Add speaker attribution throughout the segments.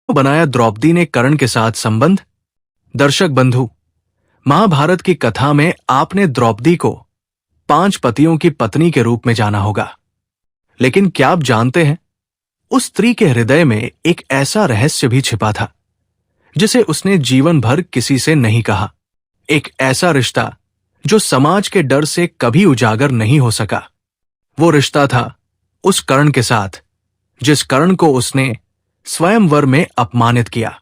Speaker 1: बनाया द्रौपदी ने कर्ण के साथ संबंध। दर्शक बंधु, महाभारत की कथा में आपने द्रौपदी को 5 पतियों की पत्नी के रूप में जाना होगा, लेकिन क्या आप जानते हैं उस स्त्री के हृदय में एक ऐसा रहस्य भी छिपा था जिसे उसने जीवन भर किसी से नहीं कहा। एक ऐसा रिश्ता जो समाज के डर से कभी उजागर नहीं हो सका। वो रिश्ता था उस कर्ण के साथ जिस कर्ण को उसने स्वयंवर में अपमानित किया।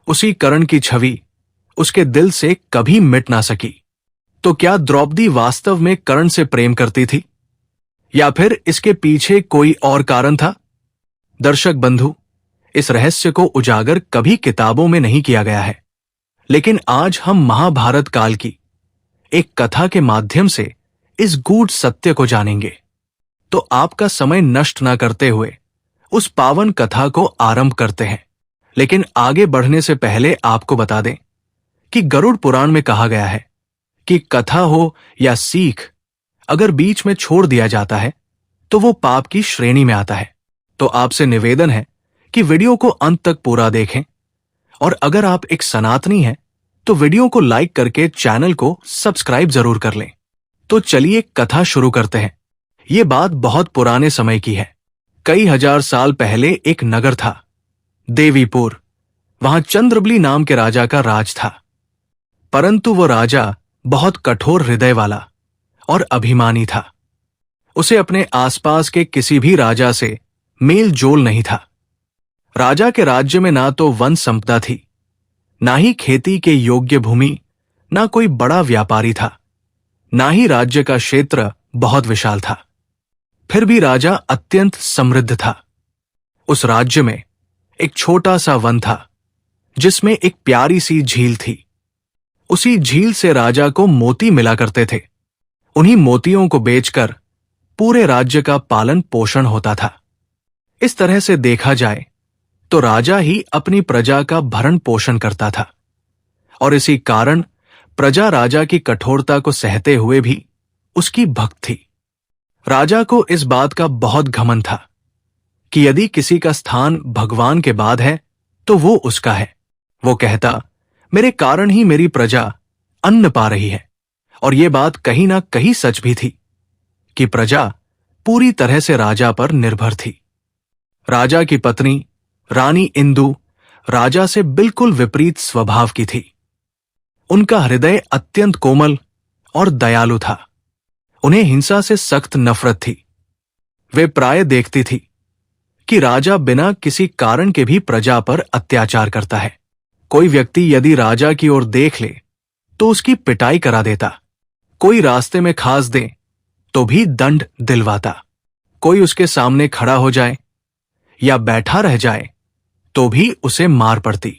Speaker 1: उसी कर्ण की छवि उसके दिल से कभी मिट ना सकी। तो क्या द्रौपदी वास्तव में कर्ण से प्रेम करती थी, या फिर इसके पीछे कोई और कारण था? दर्शक बंधु, इस रहस्य को उजागर कभी किताबों में नहीं किया गया है, लेकिन आज हम महाभारत काल की एक कथा के माध्यम से इस गूढ़ सत्य को जानेंगे। तो आपका समय नष्ट न करते हुए उस पावन कथा को आरंभ करते हैं। लेकिन आगे बढ़ने से पहले आपको बता दें कि गरुड़ पुराण में कहा गया है कि कथा हो या सीख, अगर बीच में छोड़ दिया जाता है तो वो पाप की श्रेणी में आता है। तो आपसे निवेदन है कि वीडियो को अंत तक पूरा देखें, और अगर आप एक सनातनी हैं तो वीडियो को लाइक करके चैनल को सब्सक्राइब जरूर कर लें। तो चलिए कथा शुरू करते हैं। ये बात बहुत पुराने समय की है। कई हजार साल पहले एक नगर था, देवीपुर। वहां चंद्रबली नाम के राजा का राज था, परंतु वो राजा बहुत कठोर हृदय वाला और अभिमानी था। उसे अपने आसपास के किसी भी राजा से मेल जोल नहीं था। राजा के राज्य में ना तो वन संपदा थी, ना ही खेती के योग्य भूमि, ना कोई बड़ा व्यापारी था, ना ही राज्य का क्षेत्र बहुत विशाल था। फिर भी राजा अत्यंत समृद्ध था। उस राज्य में एक छोटा सा वन था जिसमें एक प्यारी सी झील थी। उसी झील से राजा को मोती मिला करते थे। उन्हीं मोतियों को बेचकर पूरे राज्य का पालन पोषण होता था। इस तरह से देखा जाए तो राजा ही अपनी प्रजा का भरण पोषण करता था, और इसी कारण प्रजा राजा की कठोरता को सहते हुए भी उसकी भक्त थी। राजा को इस बात का बहुत घमंड था कि यदि किसी का स्थान भगवान के बाद है तो वो उसका है। वो कहता, मेरे कारण ही मेरी प्रजा अन्न पा रही है। और ये बात कहीं ना कहीं सच भी थी कि प्रजा पूरी तरह से राजा पर निर्भर थी। राजा की पत्नी रानी इंदु राजा से बिल्कुल विपरीत स्वभाव की थी। उनका हृदय अत्यंत कोमल और दयालु था। उन्हें हिंसा से सख्त नफरत थी। वे प्राय देखती थी कि राजा बिना किसी कारण के भी प्रजा पर अत्याचार करता है। कोई व्यक्ति यदि राजा की ओर देख ले तो उसकी पिटाई करा देता। कोई रास्ते में खास दे तो भी दंड दिलवाता। कोई उसके सामने खड़ा हो जाए या बैठा रह जाए तो भी उसे मार पड़ती।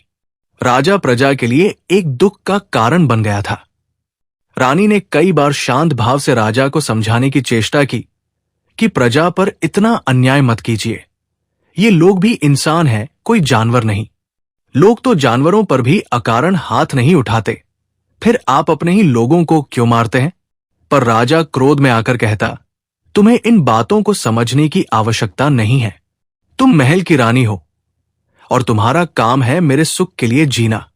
Speaker 1: राजा प्रजा के लिए एक दुख का कारण बन गया था। रानी ने कई बार शांत भाव से राजा को समझाने की चेष्टा की कि प्रजा पर इतना अन्याय मत कीजिए। ये लोग भी इंसान हैं, कोई जानवर नहीं। लोग तो जानवरों पर भी अकारण हाथ नहीं उठाते, फिर आप अपने ही लोगों को क्यों मारते हैं? पर राजा क्रोध में आकर कहता, तुम्हें इन बातों को समझने की आवश्यकता नहीं है। तुम महल की रानी हो और तुम्हारा काम है मेरे सुख के लिए जीना।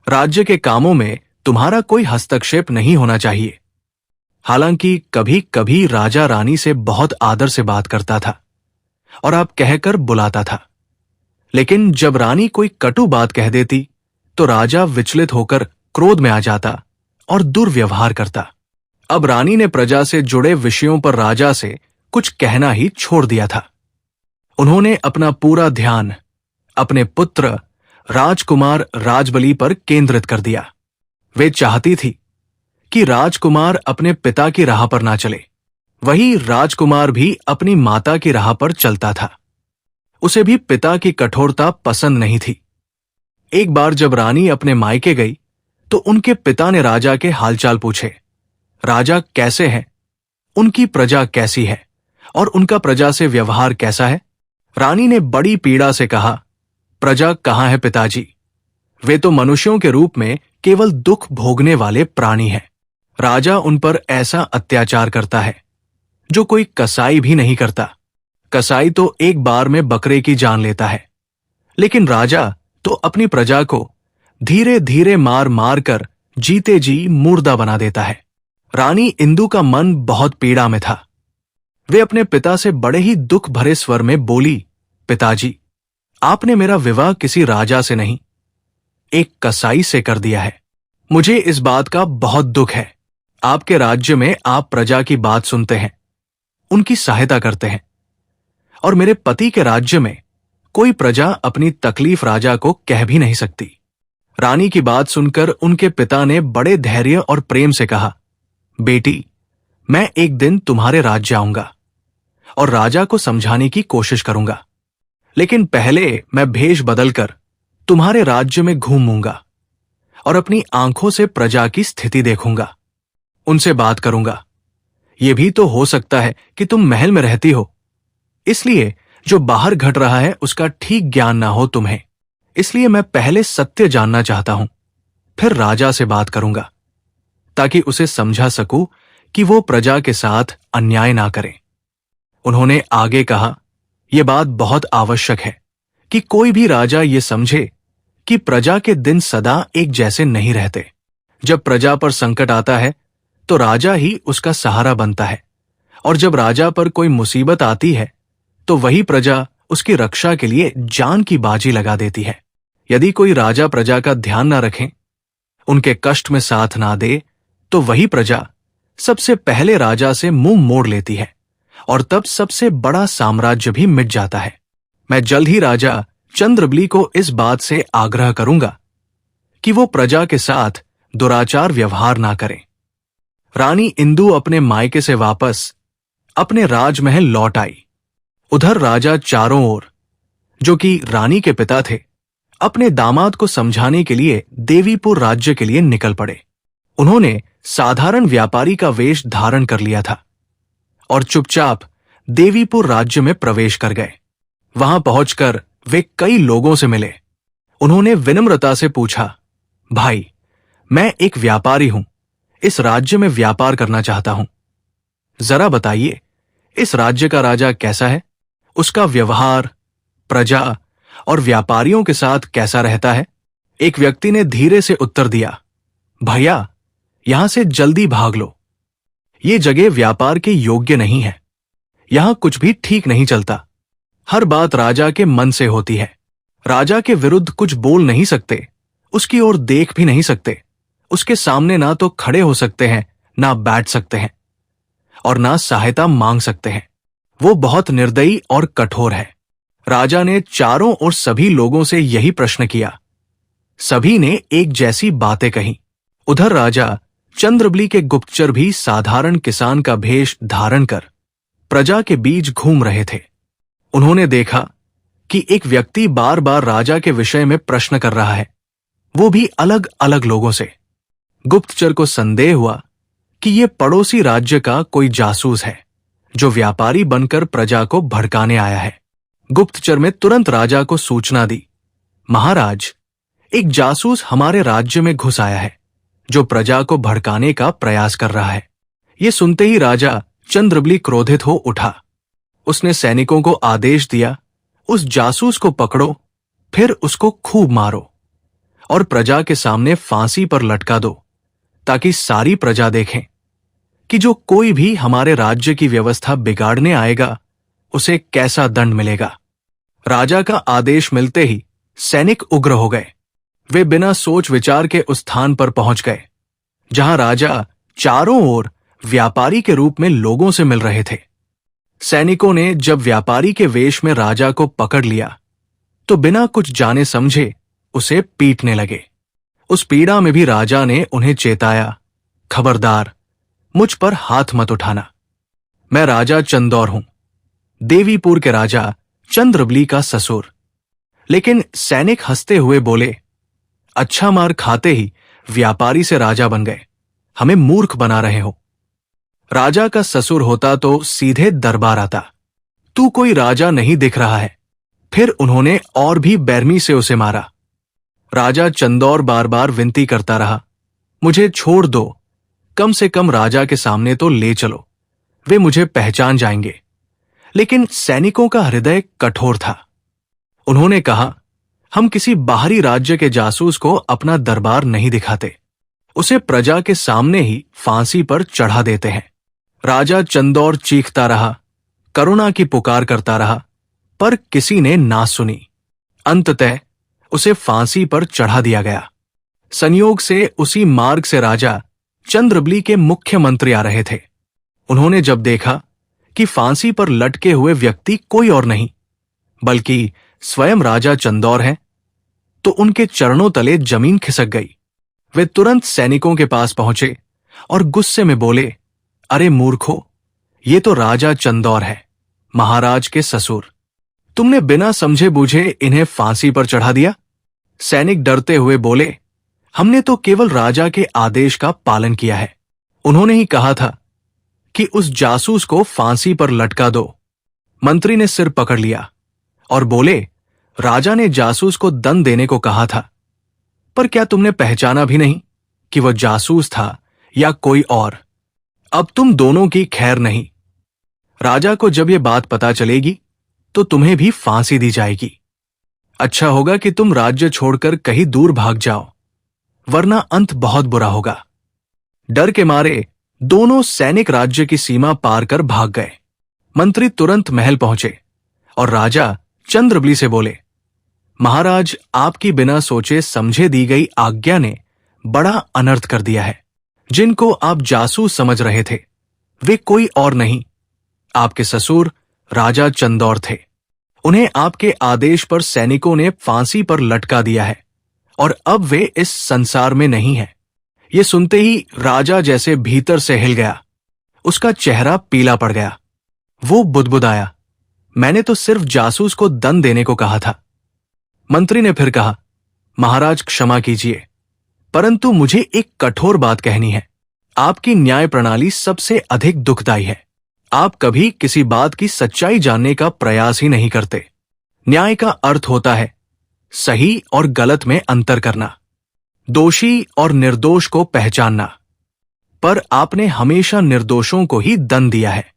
Speaker 1: राज्य के कामों में तुम्हारा कोई हस्तक्षेप नहीं होना चाहिए। हालांकि कभी कभी राजा रानी से बहुत आदर से बात करता था और आप कहकर बुलाता था, लेकिन जब रानी कोई कटु बात कह देती तो राजा विचलित होकर क्रोध में आ जाता और दुर्व्यवहार करता। अब रानी ने प्रजा से जुड़े विषयों पर राजा से कुछ कहना ही छोड़ दिया था। उन्होंने अपना पूरा ध्यान अपने पुत्र राजकुमार राजबली पर केंद्रित कर दिया। वे चाहती थी कि राजकुमार अपने पिता की राह पर ना चले, वही राजकुमार भी अपनी माता की राह पर चलता था। उसे भी पिता की कठोरता पसंद नहीं थी। एक बार जब रानी अपने मायके गई तो उनके पिता ने राजा के हालचाल पूछे। राजा कैसे हैं? उनकी प्रजा कैसी है? और उनका प्रजा से व्यवहार कैसा है? रानी ने बड़ी पीड़ा से कहा, प्रजा कहाँ है पिताजी? वे तो मनुष्यों के रूप में केवल दुख भोगने वाले प्राणी हैं। राजा उन पर ऐसा अत्याचार करता है जो कोई कसाई भी नहीं करता। कसाई तो एक बार में बकरे की जान लेता है, लेकिन राजा तो अपनी प्रजा को धीरे धीरे मार मार कर जीते जी मुर्दा बना देता है। रानी इंदु का मन बहुत पीड़ा में था। वे अपने पिता से बड़े ही दुख भरे स्वर में बोली, पिताजी, आपने मेरा विवाह किसी राजा से नहीं, एक कसाई से कर दिया है। मुझे इस बात का बहुत दुख है। आपके राज्य में आप प्रजा की बात सुनते हैं, उनकी सहायता करते हैं, और मेरे पति के राज्य में कोई प्रजा अपनी तकलीफ राजा को कह भी नहीं सकती। रानी की बात सुनकर उनके पिता ने बड़े धैर्य और प्रेम से कहा, बेटी, मैं एक दिन तुम्हारे राज्य आऊंगा और राजा को समझाने की कोशिश करूंगा, लेकिन पहले मैं भेष बदलकर तुम्हारे राज्य में घूमूंगा और अपनी आंखों से प्रजा की स्थिति देखूंगा, उनसे बात करूंगा। यह भी तो हो सकता है कि तुम महल में रहती हो, इसलिए जो बाहर घट रहा है उसका ठीक ज्ञान ना हो तुम्हें। इसलिए मैं पहले सत्य जानना चाहता हूं, फिर राजा से बात करूंगा, ताकि उसे समझा सकूं कि वो प्रजा के साथ अन्याय ना करे। उन्होंने आगे कहा, यह बात बहुत आवश्यक है कि कोई भी राजा ये समझे कि प्रजा के दिन सदा एक जैसे नहीं रहते। जब प्रजा पर संकट आता है तो राजा ही उसका सहारा बनता है, और जब राजा पर कोई मुसीबत आती है तो वही प्रजा उसकी रक्षा के लिए जान की बाजी लगा देती है। यदि कोई राजा प्रजा का ध्यान ना रखे, उनके कष्ट में साथ ना दे, तो वही प्रजा सबसे पहले राजा से मुंह मोड़ लेती है, और तब सबसे बड़ा साम्राज्य भी मिट जाता है। मैं जल्द ही राजा चंद्रबली को इस बात से आग्रह करूंगा कि वो प्रजा के साथ दुराचार व्यवहार ना करें। रानी इंदु अपने मायके से वापस अपने राजमहल लौट आई। उधर राजा चारों ओर, जो कि रानी के पिता थे, अपने दामाद को समझाने के लिए देवीपुर राज्य के लिए निकल पड़े। उन्होंने साधारण व्यापारी का वेश धारण कर लिया था और चुपचाप देवीपुर राज्य में प्रवेश कर गए। वहां पहुंचकर वे कई लोगों से मिले। उन्होंने विनम्रता से पूछा, भाई, मैं एक व्यापारी हूं, इस राज्य में व्यापार करना चाहता हूं। जरा बताइए, इस राज्य का राजा कैसा है? उसका व्यवहार प्रजा और व्यापारियों के साथ कैसा रहता है? एक व्यक्ति ने धीरे से उत्तर दिया, भैया, यहां से जल्दी भाग लो। ये जगह व्यापार के योग्य नहीं है। यहां कुछ भी ठीक नहीं चलता। हर बात राजा के मन से होती है। राजा के विरुद्ध कुछ बोल नहीं सकते, उसकी ओर देख भी नहीं सकते, उसके सामने ना तो खड़े हो सकते हैं, ना बैठ सकते हैं, और ना सहायता मांग सकते हैं। वो बहुत निर्दयी और कठोर है। राजा ने चारों ओर सभी लोगों से यही प्रश्न किया। सभी ने एक जैसी बातें कही। उधर राजा चंद्रबली के गुप्तचर भी साधारण किसान का भेष धारण कर प्रजा के बीच घूम रहे थे। उन्होंने देखा कि एक व्यक्ति बार बार राजा के विषय में प्रश्न कर रहा है, वो भी अलग अलग लोगों से। गुप्तचर को संदेह हुआ कि ये पड़ोसी राज्य का कोई जासूस है, जो व्यापारी बनकर प्रजा को भड़काने आया है। गुप्तचर में तुरंत राजा को सूचना दी, महाराज, एक जासूस हमारे राज्य में घुस आया है, जो प्रजा को भड़काने का प्रयास कर रहा है। ये सुनते ही राजा चंद्रबली क्रोधित हो उठा। उसने सैनिकों को आदेश दिया, उस जासूस को पकड़ो, फिर उसको खूब मारो और प्रजा के सामने फांसी पर लटका दो, ताकि सारी प्रजा देखें कि जो कोई भी हमारे राज्य की व्यवस्था बिगाड़ने आएगा, उसे कैसा दंड मिलेगा। राजा का आदेश मिलते ही सैनिक उग्र हो गए। वे बिना सोच विचार के उस स्थान पर पहुंच गए जहां राजा चारों ओर व्यापारी के रूप में लोगों से मिल रहे थे। सैनिकों ने जब व्यापारी के वेश में राजा को पकड़ लिया तो बिना कुछ जाने समझे उसे पीटने लगे। उस पीड़ा में भी राजा ने उन्हें चेताया, खबरदार, मुझ पर हाथ मत उठाना। मैं राजा चंदौर हूं, देवीपुर के राजा चंद्रबली का ससुर। लेकिन सैनिक हंसते हुए बोले, अच्छा मार खाते ही व्यापारी से राजा बन गए, हमें मूर्ख बना रहे हो। राजा का ससुर होता तो सीधे दरबार आता। तू कोई राजा नहीं दिख रहा है। फिर उन्होंने और भी बेरमी से उसे मारा। राजा चंदौर बार बार विनती करता रहा, मुझे छोड़ दो, कम से कम राजा के सामने तो ले चलो, वे मुझे पहचान जाएंगे। लेकिन सैनिकों का हृदय कठोर था। उन्होंने कहा, हम किसी बाहरी राज्य के जासूस को अपना दरबार नहीं दिखाते, उसे प्रजा के सामने ही फांसी पर चढ़ा देते हैं। राजा चंदौर चीखता रहा, करुणा की पुकार करता रहा, पर किसी ने ना सुनी। अंततः उसे फांसी पर चढ़ा दिया गया। संयोग से उसी मार्ग से राजा चंद्रबली के मुख्यमंत्री आ रहे थे। उन्होंने जब देखा कि फांसी पर लटके हुए व्यक्ति कोई और नहीं बल्कि स्वयं राजा चंदौर हैं, तो उनके चरणों तले जमीन खिसक गई। वे तुरंत सैनिकों के पास पहुंचे और गुस्से में बोले, अरे मूर्खों, ये तो राजा चंदौर है, महाराज के ससुर। तुमने बिना समझे बूझे इन्हें फांसी पर चढ़ा दिया। सैनिक डरते हुए बोले, हमने तो केवल राजा के आदेश का पालन किया है। उन्होंने ही कहा था कि उस जासूस को फांसी पर लटका दो। मंत्री ने सिर पकड़ लिया और बोले, राजा ने जासूस को दंड देने को कहा था, पर क्या तुमने पहचाना भी नहीं कि वह जासूस था या कोई और? अब तुम दोनों की खैर नहीं। राजा को जब यह बात पता चलेगी तो तुम्हें भी फांसी दी जाएगी। अच्छा होगा कि तुम राज्य छोड़कर कहीं दूर भाग जाओ, वरना अंत बहुत बुरा होगा। डर के मारे दोनों सैनिक राज्य की सीमा पार कर भाग गए। मंत्री तुरंत महल पहुंचे और राजा चंद्रबली से बोले, महाराज, आपकी बिना सोचे समझे दी गई आज्ञा ने बड़ा अनर्थ कर दिया है। जिनको आप जासूस समझ रहे थे वे कोई और नहीं, आपके ससुर राजा चंदौर थे। उन्हें आपके आदेश पर सैनिकों ने फांसी पर लटका दिया है और अब वे इस संसार में नहीं है। ये सुनते ही राजा जैसे भीतर से हिल गया। उसका चेहरा पीला पड़ गया। वो बुदबुदाया, मैंने तो सिर्फ जासूस को दंड देने को कहा था। मंत्री ने फिर कहा, महाराज क्षमा कीजिए, परंतु मुझे एक कठोर बात कहनी है। आपकी न्याय प्रणाली सबसे अधिक दुखदायी है। आप कभी किसी बात की सच्चाई जानने का प्रयास ही नहीं करते। न्याय का अर्थ होता है सही और गलत में अंतर करना, दोषी और निर्दोष को पहचानना, पर आपने हमेशा निर्दोषों को ही दंड दिया है।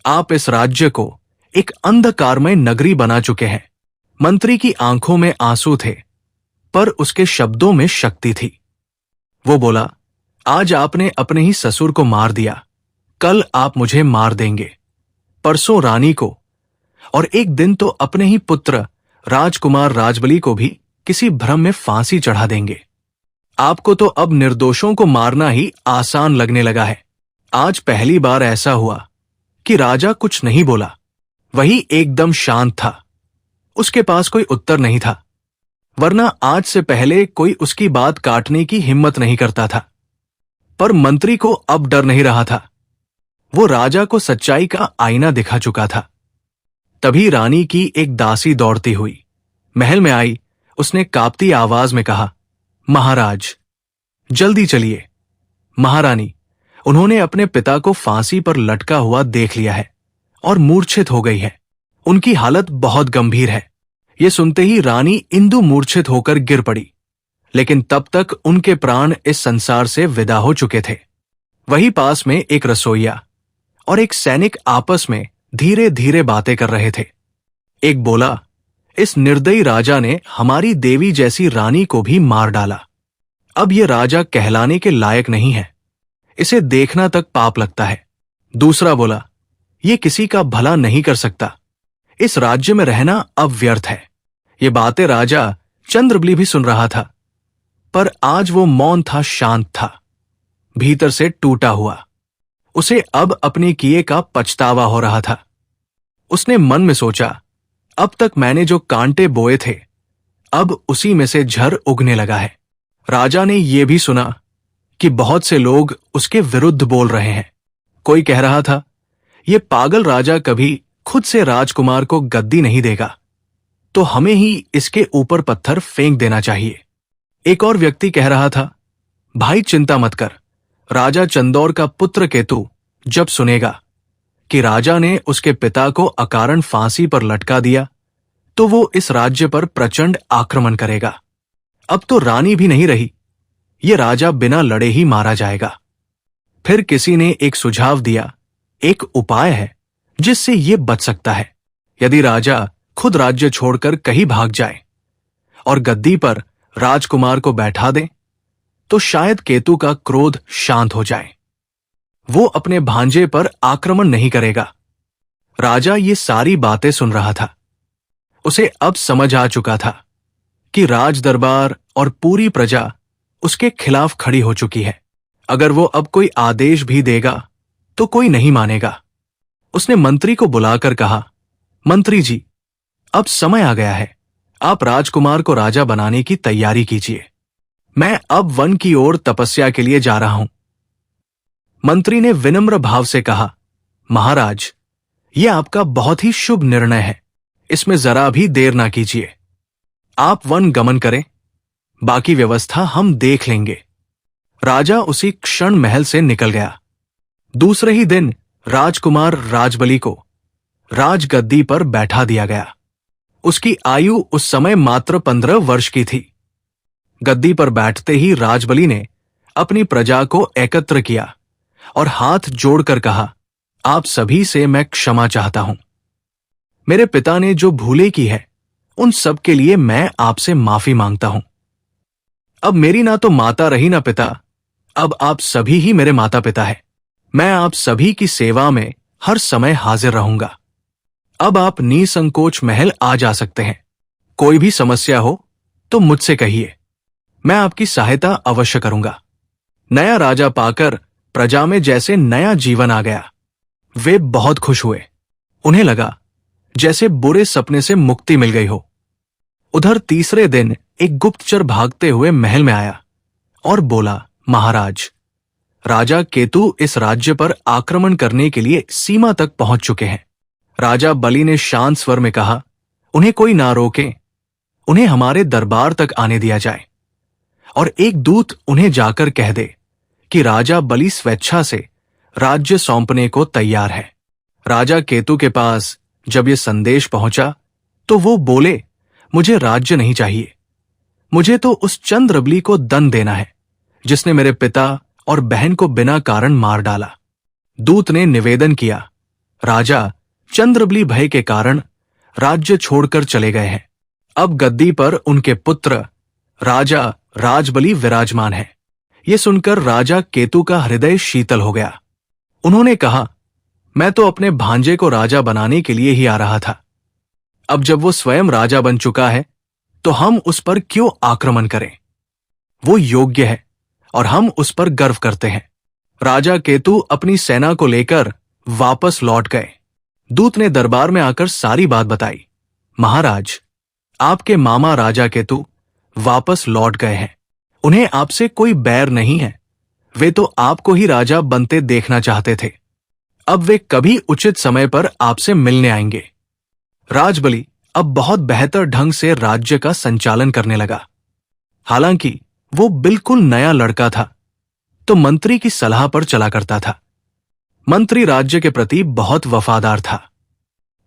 Speaker 1: आप इस राज्य को एक अंधकारमय नगरी बना चुके हैं। मंत्री की आंखों में आंसू थे, पर उसके शब्दों में शक्ति थी। वो बोला, आज आपने अपने ही ससुर को मार दिया, कल आप मुझे मार देंगे, परसों रानी को, और एक दिन तो अपने ही पुत्र राजकुमार राजबली को भी किसी भ्रम में फांसी चढ़ा देंगे। आपको तो अब निर्दोषों को मारना ही आसान लगने लगा है। आज पहली बार ऐसा हुआ कि राजा कुछ नहीं बोला। वही एकदम शांत था। उसके पास कोई उत्तर नहीं था, वरना आज से पहले कोई उसकी बात काटने की हिम्मत नहीं करता था। पर मंत्री को अब डर नहीं रहा था। वो राजा को सच्चाई का आईना दिखा चुका था। तभी रानी की एक दासी दौड़ती हुई महल में आई। उसने कांपती आवाज में कहा, महाराज, जल्दी चलिए। महारानी, उन्होंने अपने पिता को फांसी पर लटका हुआ देख लिया है और मूर्छित हो गई है। उनकी हालत बहुत गंभीर है। ये सुनते ही रानी इंदु मूर्छित होकर गिर पड़ी, लेकिन तब तक उनके प्राण इस संसार से विदा हो चुके थे। वहीं पास में एक रसोइया और एक सैनिक आपस में धीरे धीरे बातें कर रहे थे। एक बोला, इस निर्दयी राजा ने हमारी देवी जैसी रानी को भी मार डाला। अब ये राजा कहलाने के लायक नहीं है, इसे देखना तक पाप लगता है। दूसरा बोला, ये किसी का भला नहीं कर सकता, इस राज्य में रहना अब व्यर्थ है। ये बातें राजा चंद्रबली भी सुन रहा था, पर आज वो मौन था, शांत था, भीतर से टूटा हुआ। उसे अब अपने किए का पछतावा हो रहा था। उसने मन में सोचा, अब तक मैंने जो कांटे बोए थे, अब उसी में से झर उगने लगा है। राजा ने यह भी सुना कि बहुत से लोग उसके विरुद्ध बोल रहे हैं। कोई कह रहा था, यह पागल राजा कभी खुद से राजकुमार को गद्दी नहीं देगा, तो हमें ही इसके ऊपर पत्थर फेंक देना चाहिए। एक और व्यक्ति कह रहा था, भाई चिंता मत कर, राजा चंदौर का पुत्र केतु जब सुनेगा कि राजा ने उसके पिता को अकारण फांसी पर लटका दिया, तो वो इस राज्य पर प्रचंड आक्रमण करेगा। अब तो रानी भी नहीं रही, ये राजा बिना लड़े ही मारा जाएगा। फिर किसी ने एक सुझाव दिया, एक उपाय है जिससे ये बच सकता है। यदि राजा खुद राज्य छोड़कर कहीं भाग जाए और गद्दी पर राजकुमार को बैठा दें तो शायद केतु का क्रोध शांत हो जाए। वो अपने भांजे पर आक्रमण नहीं करेगा। राजा ये सारी बातें सुन रहा था। उसे अब समझ आ चुका था कि राज दरबार और पूरी प्रजा उसके खिलाफ खड़ी हो चुकी है। अगर वो अब कोई आदेश भी देगा तो कोई नहीं मानेगा। उसने मंत्री को बुलाकर कहा, मंत्री जी, अब समय आ गया है, आप राजकुमार को राजा बनाने की तैयारी कीजिए। मैं अब वन की ओर तपस्या के लिए जा रहा हूं। मंत्री ने विनम्र भाव से कहा, महाराज, यह आपका बहुत ही शुभ निर्णय है, इसमें जरा भी देर ना कीजिए। आप वन गमन करें, बाकी व्यवस्था हम देख लेंगे। राजा उसी क्षण महल से निकल गया। दूसरे ही दिन राजकुमार राजबली को राजगद्दी पर बैठा दिया गया। उसकी आयु उस समय मात्र 15 वर्ष की थी। गद्दी पर बैठते ही राजबली ने अपनी प्रजा को एकत्र किया और हाथ जोड़कर कहा, आप सभी से मैं क्षमा चाहता हूं। मेरे पिता ने जो भूले की है उन सब के लिए मैं आपसे माफी मांगता हूं। अब मेरी ना तो माता रही ना पिता, अब आप सभी ही मेरे माता पिता हैं। मैं आप सभी की सेवा में हर समय हाजिर रहूंगा। अब आप निसंकोच महल आ जा सकते हैं। कोई भी समस्या हो तो मुझसे कहिए, मैं आपकी सहायता अवश्य करूंगा। नया राजा पाकर प्रजा में जैसे नया जीवन आ गया। वे बहुत खुश हुए। उन्हें लगा जैसे बुरे सपने से मुक्ति मिल गई हो। उधर तीसरे दिन एक गुप्तचर भागते हुए महल में आया और बोला, महाराज, राजा केतु इस राज्य पर आक्रमण करने के लिए सीमा तक पहुंच चुके हैं। राजा बलि ने शांत स्वर में कहा, उन्हें कोई ना रोके, उन्हें हमारे दरबार तक आने दिया जाए और एक दूत उन्हें जाकर कह दे कि राजा बलि स्वेच्छा से राज्य सौंपने को तैयार है। राजा केतु के पास जब यह संदेश पहुंचा तो वो बोले, मुझे राज्य नहीं चाहिए, मुझे तो उस चंद्रबली को दंड देना है जिसने मेरे पिता और बहन को बिना कारण मार डाला। दूत ने निवेदन किया, राजा चंद्रबली भय के कारण राज्य छोड़कर चले गए हैं। अब गद्दी पर उनके पुत्र राजा राजबली विराजमान है। ये सुनकर राजा केतु का हृदय शीतल हो गया। उन्होंने कहा, मैं तो अपने भांजे को राजा बनाने के लिए ही आ रहा था। अब जब वो स्वयं राजा बन चुका है तो हम उस पर क्यों आक्रमण करें? वो योग्य है और हम उस पर गर्व करते हैं। राजा केतु अपनी सेना को लेकर वापस लौट गए। दूत ने दरबार में आकर सारी बात बताई। महाराज, आपके मामा राजा केतु वापस लौट गए हैं। उन्हें आपसे कोई बैर नहीं है। वे तो आपको ही राजा बनते देखना चाहते थे। अब वे कभी उचित समय पर आपसे मिलने आएंगे। राजबली अब बहुत बेहतर ढंग से राज्य का संचालन करने लगा। हालांकि वो बिल्कुल नया लड़का था तो मंत्री की सलाह पर चला करता था। मंत्री राज्य के प्रति बहुत वफादार था।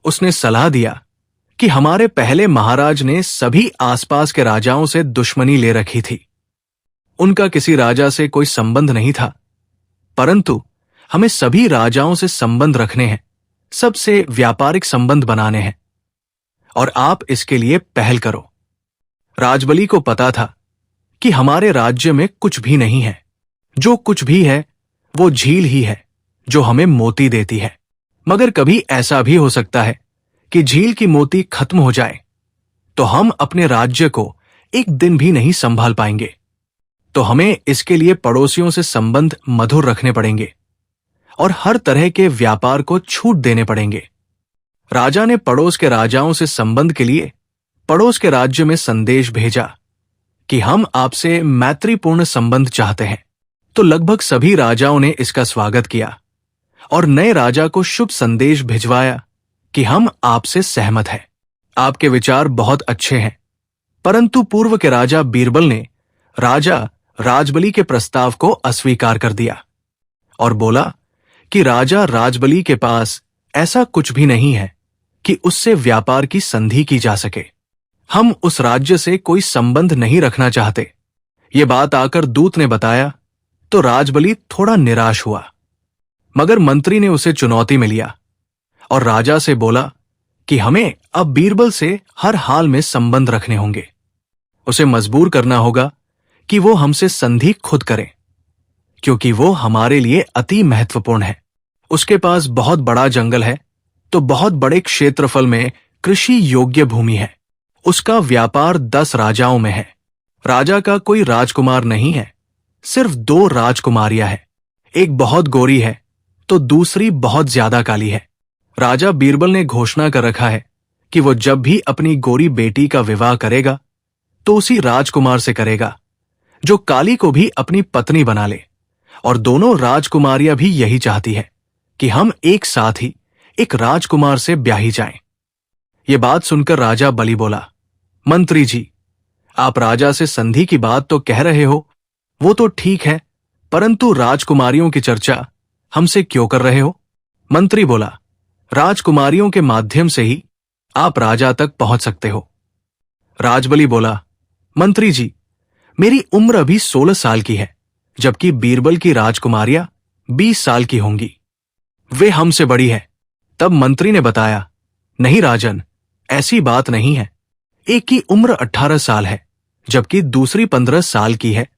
Speaker 1: उसने सलाह दिया कि हमारे पहले महाराज ने सभी आसपास के राजाओं से दुश्मनी ले रखी थी। उनका किसी राजा से कोई संबंध नहीं था, परंतु हमें सभी राजाओं से संबंध रखने हैं, सबसे व्यापारिक संबंध बनाने हैं और आप इसके लिए पहल करो। राजबली को पता था कि हमारे राज्य में कुछ भी नहीं है। जो कुछ भी है वो झील ही है जो हमें मोती देती है। मगर कभी ऐसा भी हो सकता है कि झील की मोती खत्म हो जाए तो हम अपने राज्य को एक दिन भी नहीं संभाल पाएंगे। तो हमें इसके लिए पड़ोसियों से संबंध मधुर रखने पड़ेंगे और हर तरह के व्यापार को छूट देने पड़ेंगे। राजा ने पड़ोस के राजाओं से संबंध के लिए पड़ोस के राज्य में संदेश भेजा कि हम आपसे मैत्रीपूर्ण संबंध चाहते हैं। तो लगभग सभी राजाओं ने इसका स्वागत किया और नए राजा को शुभ संदेश भिजवाया कि हम आपसे सहमत हैं। आपके विचार बहुत अच्छे हैं। परंतु पूर्व के राजा बीरबल ने राजा राजबली के प्रस्ताव को अस्वीकार कर दिया और बोला कि राजा राजबली के पास ऐसा कुछ भी नहीं है कि उससे व्यापार की संधि की जा सके। हम उस राज्य से कोई संबंध नहीं रखना चाहते। ये बात आकर दूत ने बताया तो राजबली थोड़ा निराश हुआ, मगर मंत्री ने उसे चुनौती में लिया और राजा से बोला कि हमें अब बीरबल से हर हाल में संबंध रखने होंगे। उसे मजबूर करना होगा कि वो हमसे संधि खुद करे, क्योंकि वो हमारे लिए अति महत्वपूर्ण है। उसके पास बहुत बड़ा जंगल है, तो बहुत बड़े क्षेत्रफल में कृषि योग्य भूमि है। उसका व्यापार 10 राजाओं में है। राजा का कोई राजकुमार नहीं है, सिर्फ 2 राजकुमारियां हैं। एक बहुत गोरी है तो दूसरी बहुत ज्यादा काली है। राजा बीरबल ने घोषणा कर रखा है कि वो जब भी अपनी गोरी बेटी का विवाह करेगा तो उसी राजकुमार से करेगा जो काली को भी अपनी पत्नी बना ले। और दोनों राजकुमारियां भी यही चाहती है कि हम एक साथ ही एक राजकुमार से ब्याही जाएं। ये बात सुनकर राजा बलि बोला, मंत्री जी, आप राजा से संधि की बात तो कह रहे हो, वो तो ठीक है, परंतु राजकुमारियों की चर्चा हमसे क्यों कर रहे हो? मंत्री बोला, राजकुमारियों के माध्यम से ही आप राजा तक पहुंच सकते हो। राजबली बोला, मंत्री जी, मेरी उम्र अभी 16 साल की है, जबकि बीरबल की राजकुमारियां 20 साल की होंगी। वे हमसे बड़ी है। तब मंत्री ने बताया, नहीं राजन, ऐसी बात नहीं है। एक की उम्र 18 साल है, जबकि दूसरी 15 साल की है,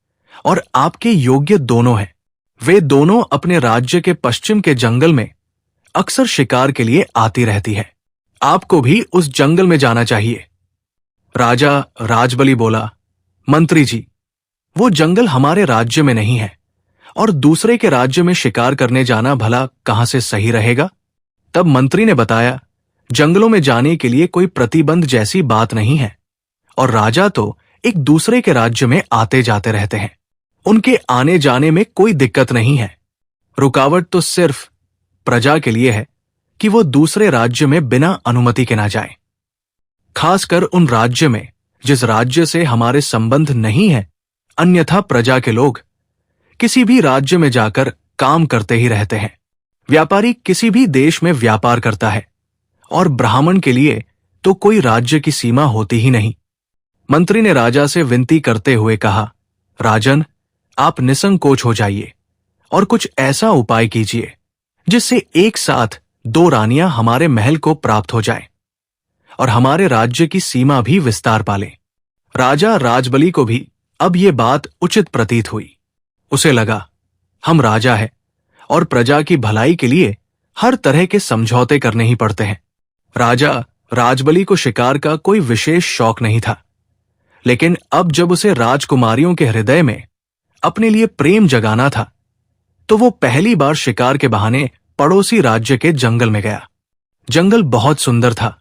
Speaker 1: और आपके योग्य दोनों हैं। वे दोनों अपने राज्य के पश्चिम के जंगल में अक्सर शिकार के लिए आती रहती है। आपको भी उस जंगल में जाना चाहिए। राजा राजबली बोला, मंत्री जी, वो जंगल हमारे राज्य में नहीं है, और दूसरे के राज्य में शिकार करने जाना भला कहां से सही रहेगा? तब मंत्री ने बताया, जंगलों में जाने के लिए कोई प्रतिबंध जैसी बात नहीं है, और राजा तो एक दूसरे के राज्य में आते जाते रहते हैं। उनके आने जाने में कोई दिक्कत नहीं है। रुकावट तो सिर्फ प्रजा के लिए है कि वो दूसरे राज्य में बिना अनुमति के ना जाए, खासकर उन राज्य में जिस राज्य से हमारे संबंध नहीं है। अन्यथा प्रजा के लोग किसी भी राज्य में जाकर काम करते ही रहते हैं। व्यापारी किसी भी देश में व्यापार करता है, और ब्राह्मण के लिए तो कोई राज्य की सीमा होती ही नहीं। मंत्री ने राजा से विनती करते हुए कहा, राजन, आप निसंकोच हो जाइए और कुछ ऐसा उपाय कीजिए जिससे एक साथ 2 रानियां हमारे महल को प्राप्त हो जाएं और हमारे राज्य की सीमा भी विस्तार पाले। राजा राजबली को भी अब ये बात उचित प्रतीत हुई। उसे लगा, हम राजा हैं और प्रजा की भलाई के लिए हर तरह के समझौते करने ही पड़ते हैं। राजा राजबली को शिकार का कोई विशेष शौक नहीं था, लेकिन अब जब उसे राजकुमारियों के हृदय में अपने लिए प्रेम जगाना था, तो वो पहली बार शिकार के बहाने पड़ोसी राज्य के जंगल में गया। जंगल बहुत सुंदर था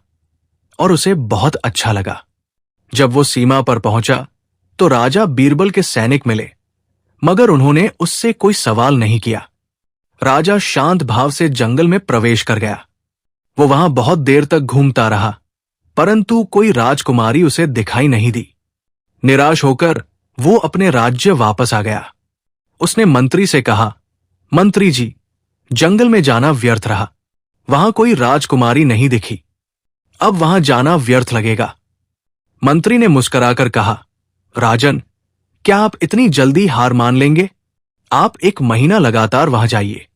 Speaker 1: और उसे बहुत अच्छा लगा। जब वो सीमा पर पहुंचा तो राजा बीरबल के सैनिक मिले, मगर उन्होंने उससे कोई सवाल नहीं किया। राजा शांत भाव से जंगल में प्रवेश कर गया। वो वहां बहुत देर तक घूमता रहा, परंतु कोई राजकुमारी उसे दिखाई नहीं दी। निराश होकर वो अपने राज्य वापस आ गया। उसने मंत्री से कहा, मंत्री जी, जंगल में जाना व्यर्थ रहा। वहां कोई राजकुमारी नहीं दिखी। अब वहां जाना व्यर्थ लगेगा। मंत्री ने मुस्कुराकर कहा, राजन, क्या आप इतनी जल्दी हार मान लेंगे? आप 1 महीना लगातार वहां जाइए,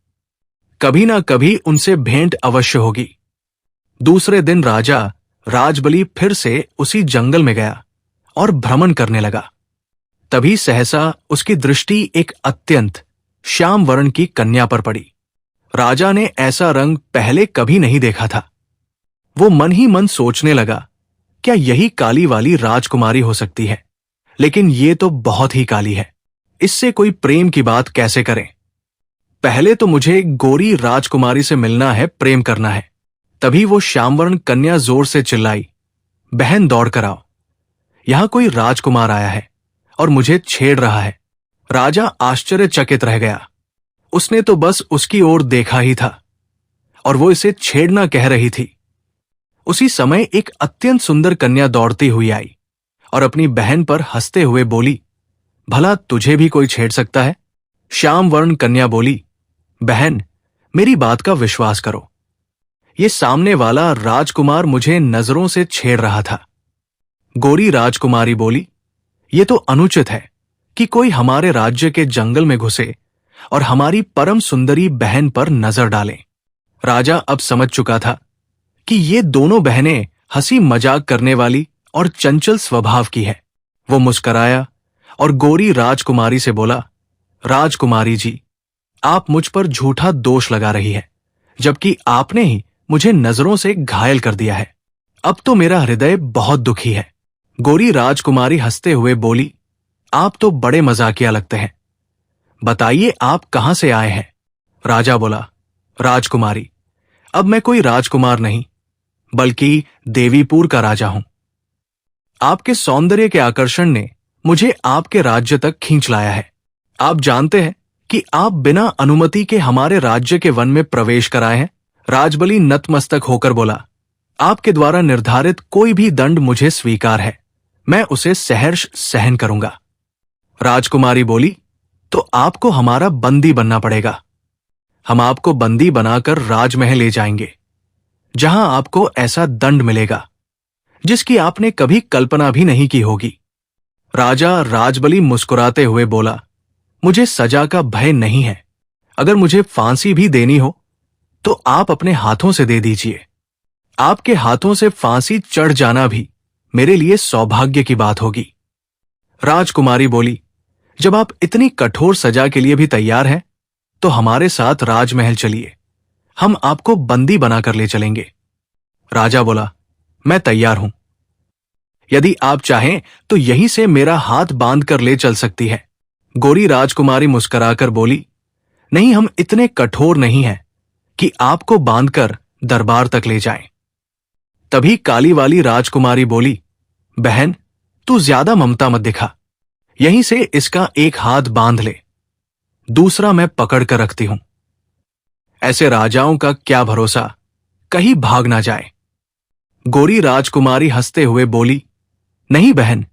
Speaker 1: कभी ना कभी उनसे भेंट अवश्य होगी। दूसरे दिन राजा राजबली फिर से उसी जंगल में गया और भ्रमण करने लगा। तभी सहसा उसकी दृष्टि एक अत्यंत श्याम वर्ण की कन्या पर पड़ी। राजा ने ऐसा रंग पहले कभी नहीं देखा था। वो मन ही मन सोचने लगा, क्या यही काली वाली राजकुमारी हो सकती है? लेकिन ये तो बहुत ही काली है, इससे कोई प्रेम की बात कैसे करें? पहले तो मुझे गोरी राजकुमारी से मिलना है, प्रेम करना है। तभी वो श्यामवर्ण कन्या जोर से चिल्लाई, बहन दौड़ कर आओ, यहां कोई राजकुमार आया है और मुझे छेड़ रहा है। राजा आश्चर्यचकित रह गया। उसने तो बस उसकी ओर देखा ही था और वो इसे छेड़ना कह रही थी। उसी समय एक अत्यंत सुंदर कन्या दौड़ती हुई आई और अपनी बहन पर हंसते हुए बोली, भला तुझे भी कोई छेड़ सकता है? श्यामवर्ण कन्या बोली, बहन, मेरी बात का विश्वास करो, ये सामने वाला राजकुमार मुझे नजरों से छेड़ रहा था। गोरी राजकुमारी बोली, ये तो अनुचित है कि कोई हमारे राज्य के जंगल में घुसे और हमारी परम सुंदरी बहन पर नजर डाले। राजा अब समझ चुका था कि ये दोनों बहनें हंसी मजाक करने वाली और चंचल स्वभाव की है। वो मुस्कराया और गोरी राजकुमारी से बोला, राजकुमारी जी, आप मुझ पर झूठा दोष लगा रही है, जबकि आपने ही मुझे नजरों से घायल कर दिया है। अब तो मेरा हृदय बहुत दुखी है। गोरी राजकुमारी हंसते हुए बोली, आप तो बड़े मजाकिया लगते हैं। बताइए आप कहां से आए हैं? राजा बोला, राजकुमारी, अब मैं कोई राजकुमार नहीं, बल्कि देवीपुर का राजा हूं। आपके सौंदर्य के आकर्षण ने मुझे आपके राज्य तक खींच लाया है। आप जानते हैं कि आप बिना अनुमति के हमारे राज्य के वन में प्रवेश कराए हैं। राजबली नतमस्तक होकर बोला, आपके द्वारा निर्धारित कोई भी दंड मुझे स्वीकार है, मैं उसे सहर्ष सहन करूंगा। राजकुमारी बोली, तो आपको हमारा बंदी बनना पड़ेगा। हम आपको बंदी बनाकर राजमहल ले जाएंगे, जहां आपको ऐसा दंड मिलेगा जिसकी आपने कभी कल्पना भी नहीं की होगी। राजा राजबली मुस्कुराते हुए बोला, मुझे सजा का भय नहीं है। अगर मुझे फांसी भी देनी हो तो आप अपने हाथों से दे दीजिए। आपके हाथों से फांसी चढ़ जाना भी मेरे लिए सौभाग्य की बात होगी। राजकुमारी बोली, जब आप इतनी कठोर सजा के लिए भी तैयार हैं, तो हमारे साथ राजमहल चलिए, हम आपको बंदी बनाकर ले चलेंगे। राजा बोला, मैं तैयार हूं। यदि आप चाहें तो यहीं से मेरा हाथ बांध कर ले चल सकती है। गोरी राजकुमारी मुस्कुराकर बोली, नहीं, हम इतने कठोर नहीं हैं कि आपको बांधकर दरबार तक ले जाएं। तभी काली वाली राजकुमारी बोली, बहन, तू ज्यादा ममता मत दिखा, यहीं से इसका एक हाथ बांध ले, दूसरा मैं पकड़ कर रखती हूं। ऐसे राजाओं का क्या भरोसा, कहीं भाग ना जाए। गोरी राजकुमारी हंसते हुए बोली, नहीं बहन,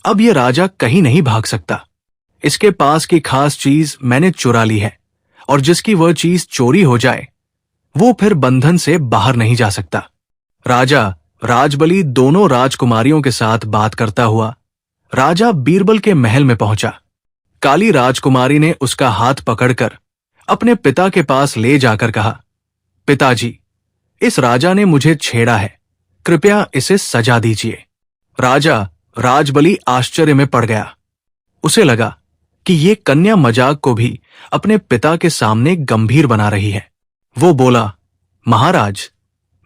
Speaker 1: अब यह राजा कहीं नहीं भाग सकता। इसके पास की खास चीज मैंने चुरा ली है, और जिसकी वह चीज चोरी हो जाए वो फिर बंधन से बाहर नहीं जा सकता। राजा राजबली दोनों राजकुमारियों के साथ बात करता हुआ राजा बीरबल के महल में पहुंचा। काली राजकुमारी ने उसका हाथ पकड़कर अपने पिता के पास ले जाकर कहा, पिताजी, इस राजा ने मुझे छेड़ा है, कृपया इसे सजा दीजिए। राजा राजबली आश्चर्य में पड़ गया। उसे लगा कि ये कन्या मजाक को भी अपने पिता के सामने गंभीर बना रही है। वो बोला, महाराज,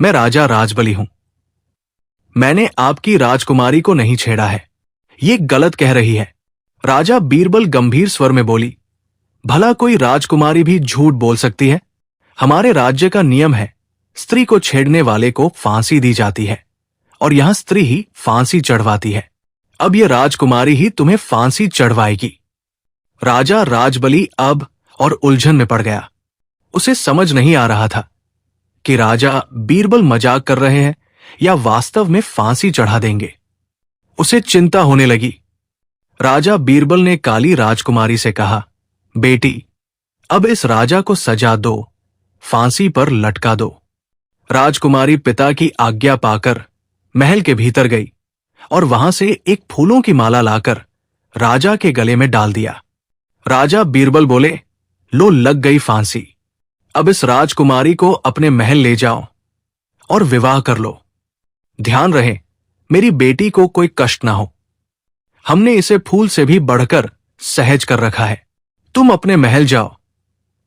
Speaker 1: मैं राजा राजबली हूं, मैंने आपकी राजकुमारी को नहीं छेड़ा है, ये गलत कह रही है। राजा बीरबल गंभीर स्वर में बोली, भला कोई राजकुमारी भी झूठ बोल सकती है? हमारे राज्य का नियम है, स्त्री को छेड़ने वाले को फांसी दी जाती है, और यहां स्त्री ही फांसी चढ़वाती है। अब यह राजकुमारी ही तुम्हें फांसी चढ़वाएगी। राजा राजबली अब और उलझन में पड़ गया। उसे समझ नहीं आ रहा था कि राजा बीरबल मजाक कर रहे हैं या वास्तव में फांसी चढ़ा देंगे। उसे चिंता होने लगी। राजा बीरबल ने काली राजकुमारी से कहा, बेटी, अब इस राजा को सजा दो, फांसी पर लटका दो। राजकुमारी पिता की आज्ञा पाकर महल के भीतर गई और वहां से एक फूलों की माला लाकर राजा के गले में डाल दिया। राजा बीरबल बोले, लो, लग गई फांसी। अब इस राजकुमारी को अपने महल ले जाओ और विवाह कर लो। ध्यान रहे, मेरी बेटी को कोई कष्ट ना हो। हमने इसे फूल से भी बढ़कर सहज कर रखा है। तुम अपने महल जाओ,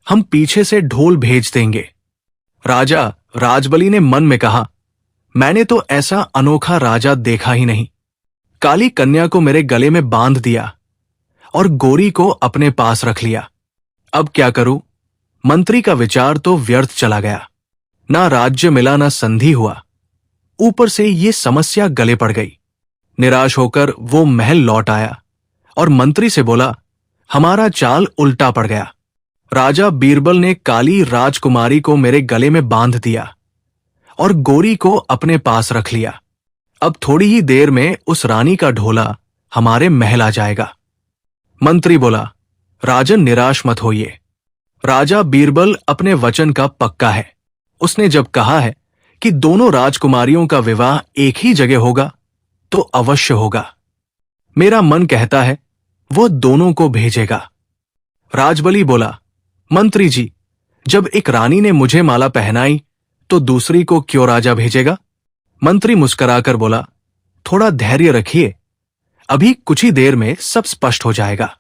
Speaker 1: हम पीछे से ढोल भेज देंगे। राजा राजबली ने मन में कहा, मैंने तो ऐसा अनोखा राजा देखा ही नहीं। काली कन्या को मेरे गले में बांध दिया और गोरी को अपने पास रख लिया। अब क्या करूं? मंत्री का विचार तो व्यर्थ चला गया। ना राज्य मिला, ना संधि हुआ, ऊपर से ये समस्या गले पड़ गई। निराश होकर वो महल लौट आया और मंत्री से बोला, हमारा चाल उल्टा पड़ गया। राजा बीरबल ने काली राजकुमारी को मेरे गले में बांध दिया और गोरी को अपने पास रख लिया। अब थोड़ी ही देर में उस रानी का ढोला हमारे महल आ जाएगा। मंत्री बोला, राजन, निराश मत होइए। राजा बीरबल अपने वचन का पक्का है। उसने जब कहा है कि दोनों राजकुमारियों का विवाह एक ही जगह होगा, तो अवश्य होगा। मेरा मन कहता है वो दोनों को भेजेगा। राजबली बोला, मंत्री जी, जब एक रानी ने मुझे माला पहनाई तो दूसरी को क्यों राजा भेजेगा? मंत्री मुस्कुराकर बोला, थोड़ा धैर्य रखिए, अभी कुछ ही देर में सब स्पष्ट हो जाएगा।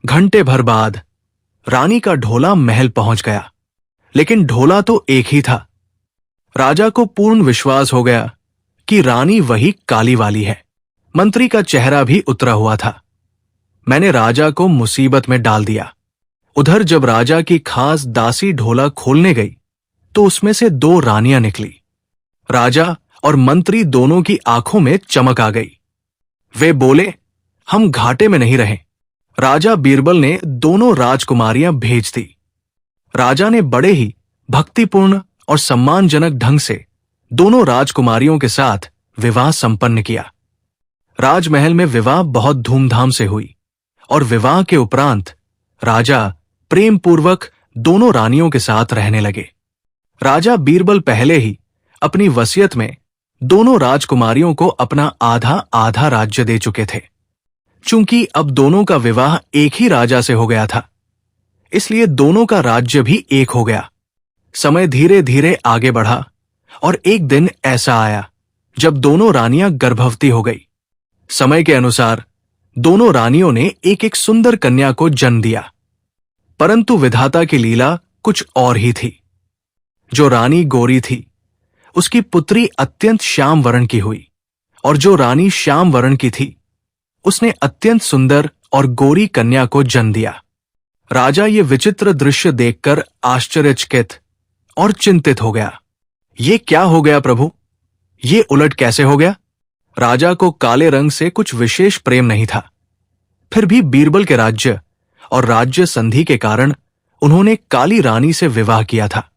Speaker 1: घंटे भर बाद रानी का ढोला महल पहुंच गया, लेकिन ढोला तो एक ही था। राजा को पूर्ण विश्वास हो गया कि रानी वही काली वाली है। मंत्री का चेहरा भी उतरा हुआ था। मैंने राजा को मुसीबत में डाल दिया। उधर जब राजा की खास दासी ढोला खोलने गई तो उसमें से 2 रानियां निकली। राजा और मंत्री दोनों की आंखों में चमक आ गई। वे बोले, हम घाटे में नहीं रहे। राजा बीरबल ने दोनों राजकुमारियां भेज दी। राजा ने बड़े ही भक्तिपूर्ण और सम्मानजनक ढंग से दोनों राजकुमारियों के साथ विवाह संपन्न किया। राजमहल में विवाह बहुत धूमधाम से हुई और विवाह के उपरांत राजा प्रेम पूर्वक दोनों रानियों के साथ रहने लगे। राजा बीरबल पहले ही अपनी वसीयत में दोनों राजकुमारियों को अपना आधा आधा राज्य दे चुके थे। चूंकि अब दोनों का विवाह एक ही राजा से हो गया था, इसलिए दोनों का राज्य भी एक हो गया। समय धीरे धीरे आगे बढ़ा और एक दिन ऐसा आया जब दोनों रानियां गर्भवती हो गई। समय के अनुसार दोनों रानियों ने एक एक सुंदर कन्या को जन्म दिया, परंतु विधाता की लीला कुछ और ही थी। जो रानी गोरी थी उसकी पुत्री अत्यंत श्याम वर्ण की हुई, और जो रानी श्याम वर्ण की थी उसने अत्यंत सुंदर और गोरी कन्या को जन्म दिया। राजा ये विचित्र दृश्य देखकर आश्चर्यचकित और चिंतित हो गया। ये क्या हो गया प्रभु? ये उलट कैसे हो गया? राजा को काले रंग से कुछ विशेष प्रेम नहीं था। फिर भी बीरबल के राज्य और राज्य संधि के कारण उन्होंने काली रानी से विवाह किया था,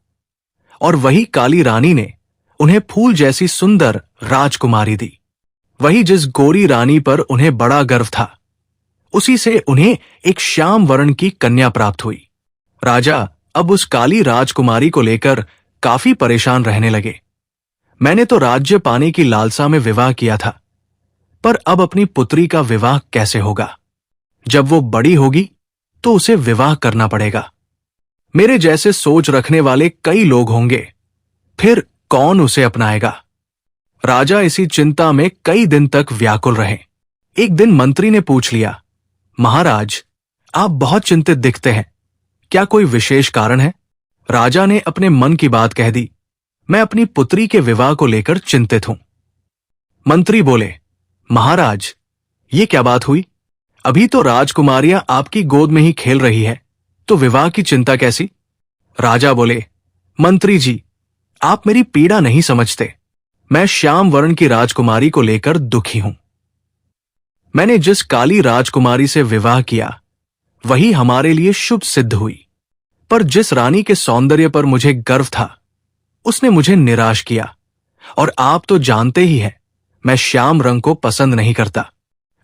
Speaker 1: और वही काली रानी ने उन्हें फूल जैसी सुंदर राजकुमारी दी। वही जिस गोरी रानी पर उन्हें बड़ा गर्व था, उसी से उन्हें एक श्याम वर्ण की कन्या प्राप्त हुई। राजा अब उस काली राजकुमारी को लेकर काफी परेशान रहने लगे। मैंने तो राज्य पाने की लालसा में विवाह किया था, पर अब अपनी पुत्री का विवाह कैसे होगा? जब वो बड़ी होगी तो उसे विवाह करना पड़ेगा। मेरे जैसे सोच रखने वाले कई लोग होंगे, फिर कौन उसे अपनाएगा? राजा इसी चिंता में कई दिन तक व्याकुल रहे। एक दिन मंत्री ने पूछ लिया, महाराज, आप बहुत चिंतित दिखते हैं, क्या कोई विशेष कारण है? राजा ने अपने मन की बात कह दी, मैं अपनी पुत्री के विवाह को लेकर चिंतित हूं। मंत्री बोले, महाराज, ये क्या बात हुई? अभी तो राजकुमारियां आपकी गोद में ही खेल रही है, तो विवाह की चिंता कैसी? राजा बोले, मंत्री जी, आप मेरी पीड़ा नहीं समझते। मैं श्याम वर्ण की राजकुमारी को लेकर दुखी हूं। मैंने जिस काली राजकुमारी से विवाह किया वही हमारे लिए शुभ सिद्ध हुई, पर जिस रानी के सौंदर्य पर मुझे गर्व था उसने मुझे निराश किया। और आप तो जानते ही हैं, मैं श्याम रंग को पसंद नहीं करता।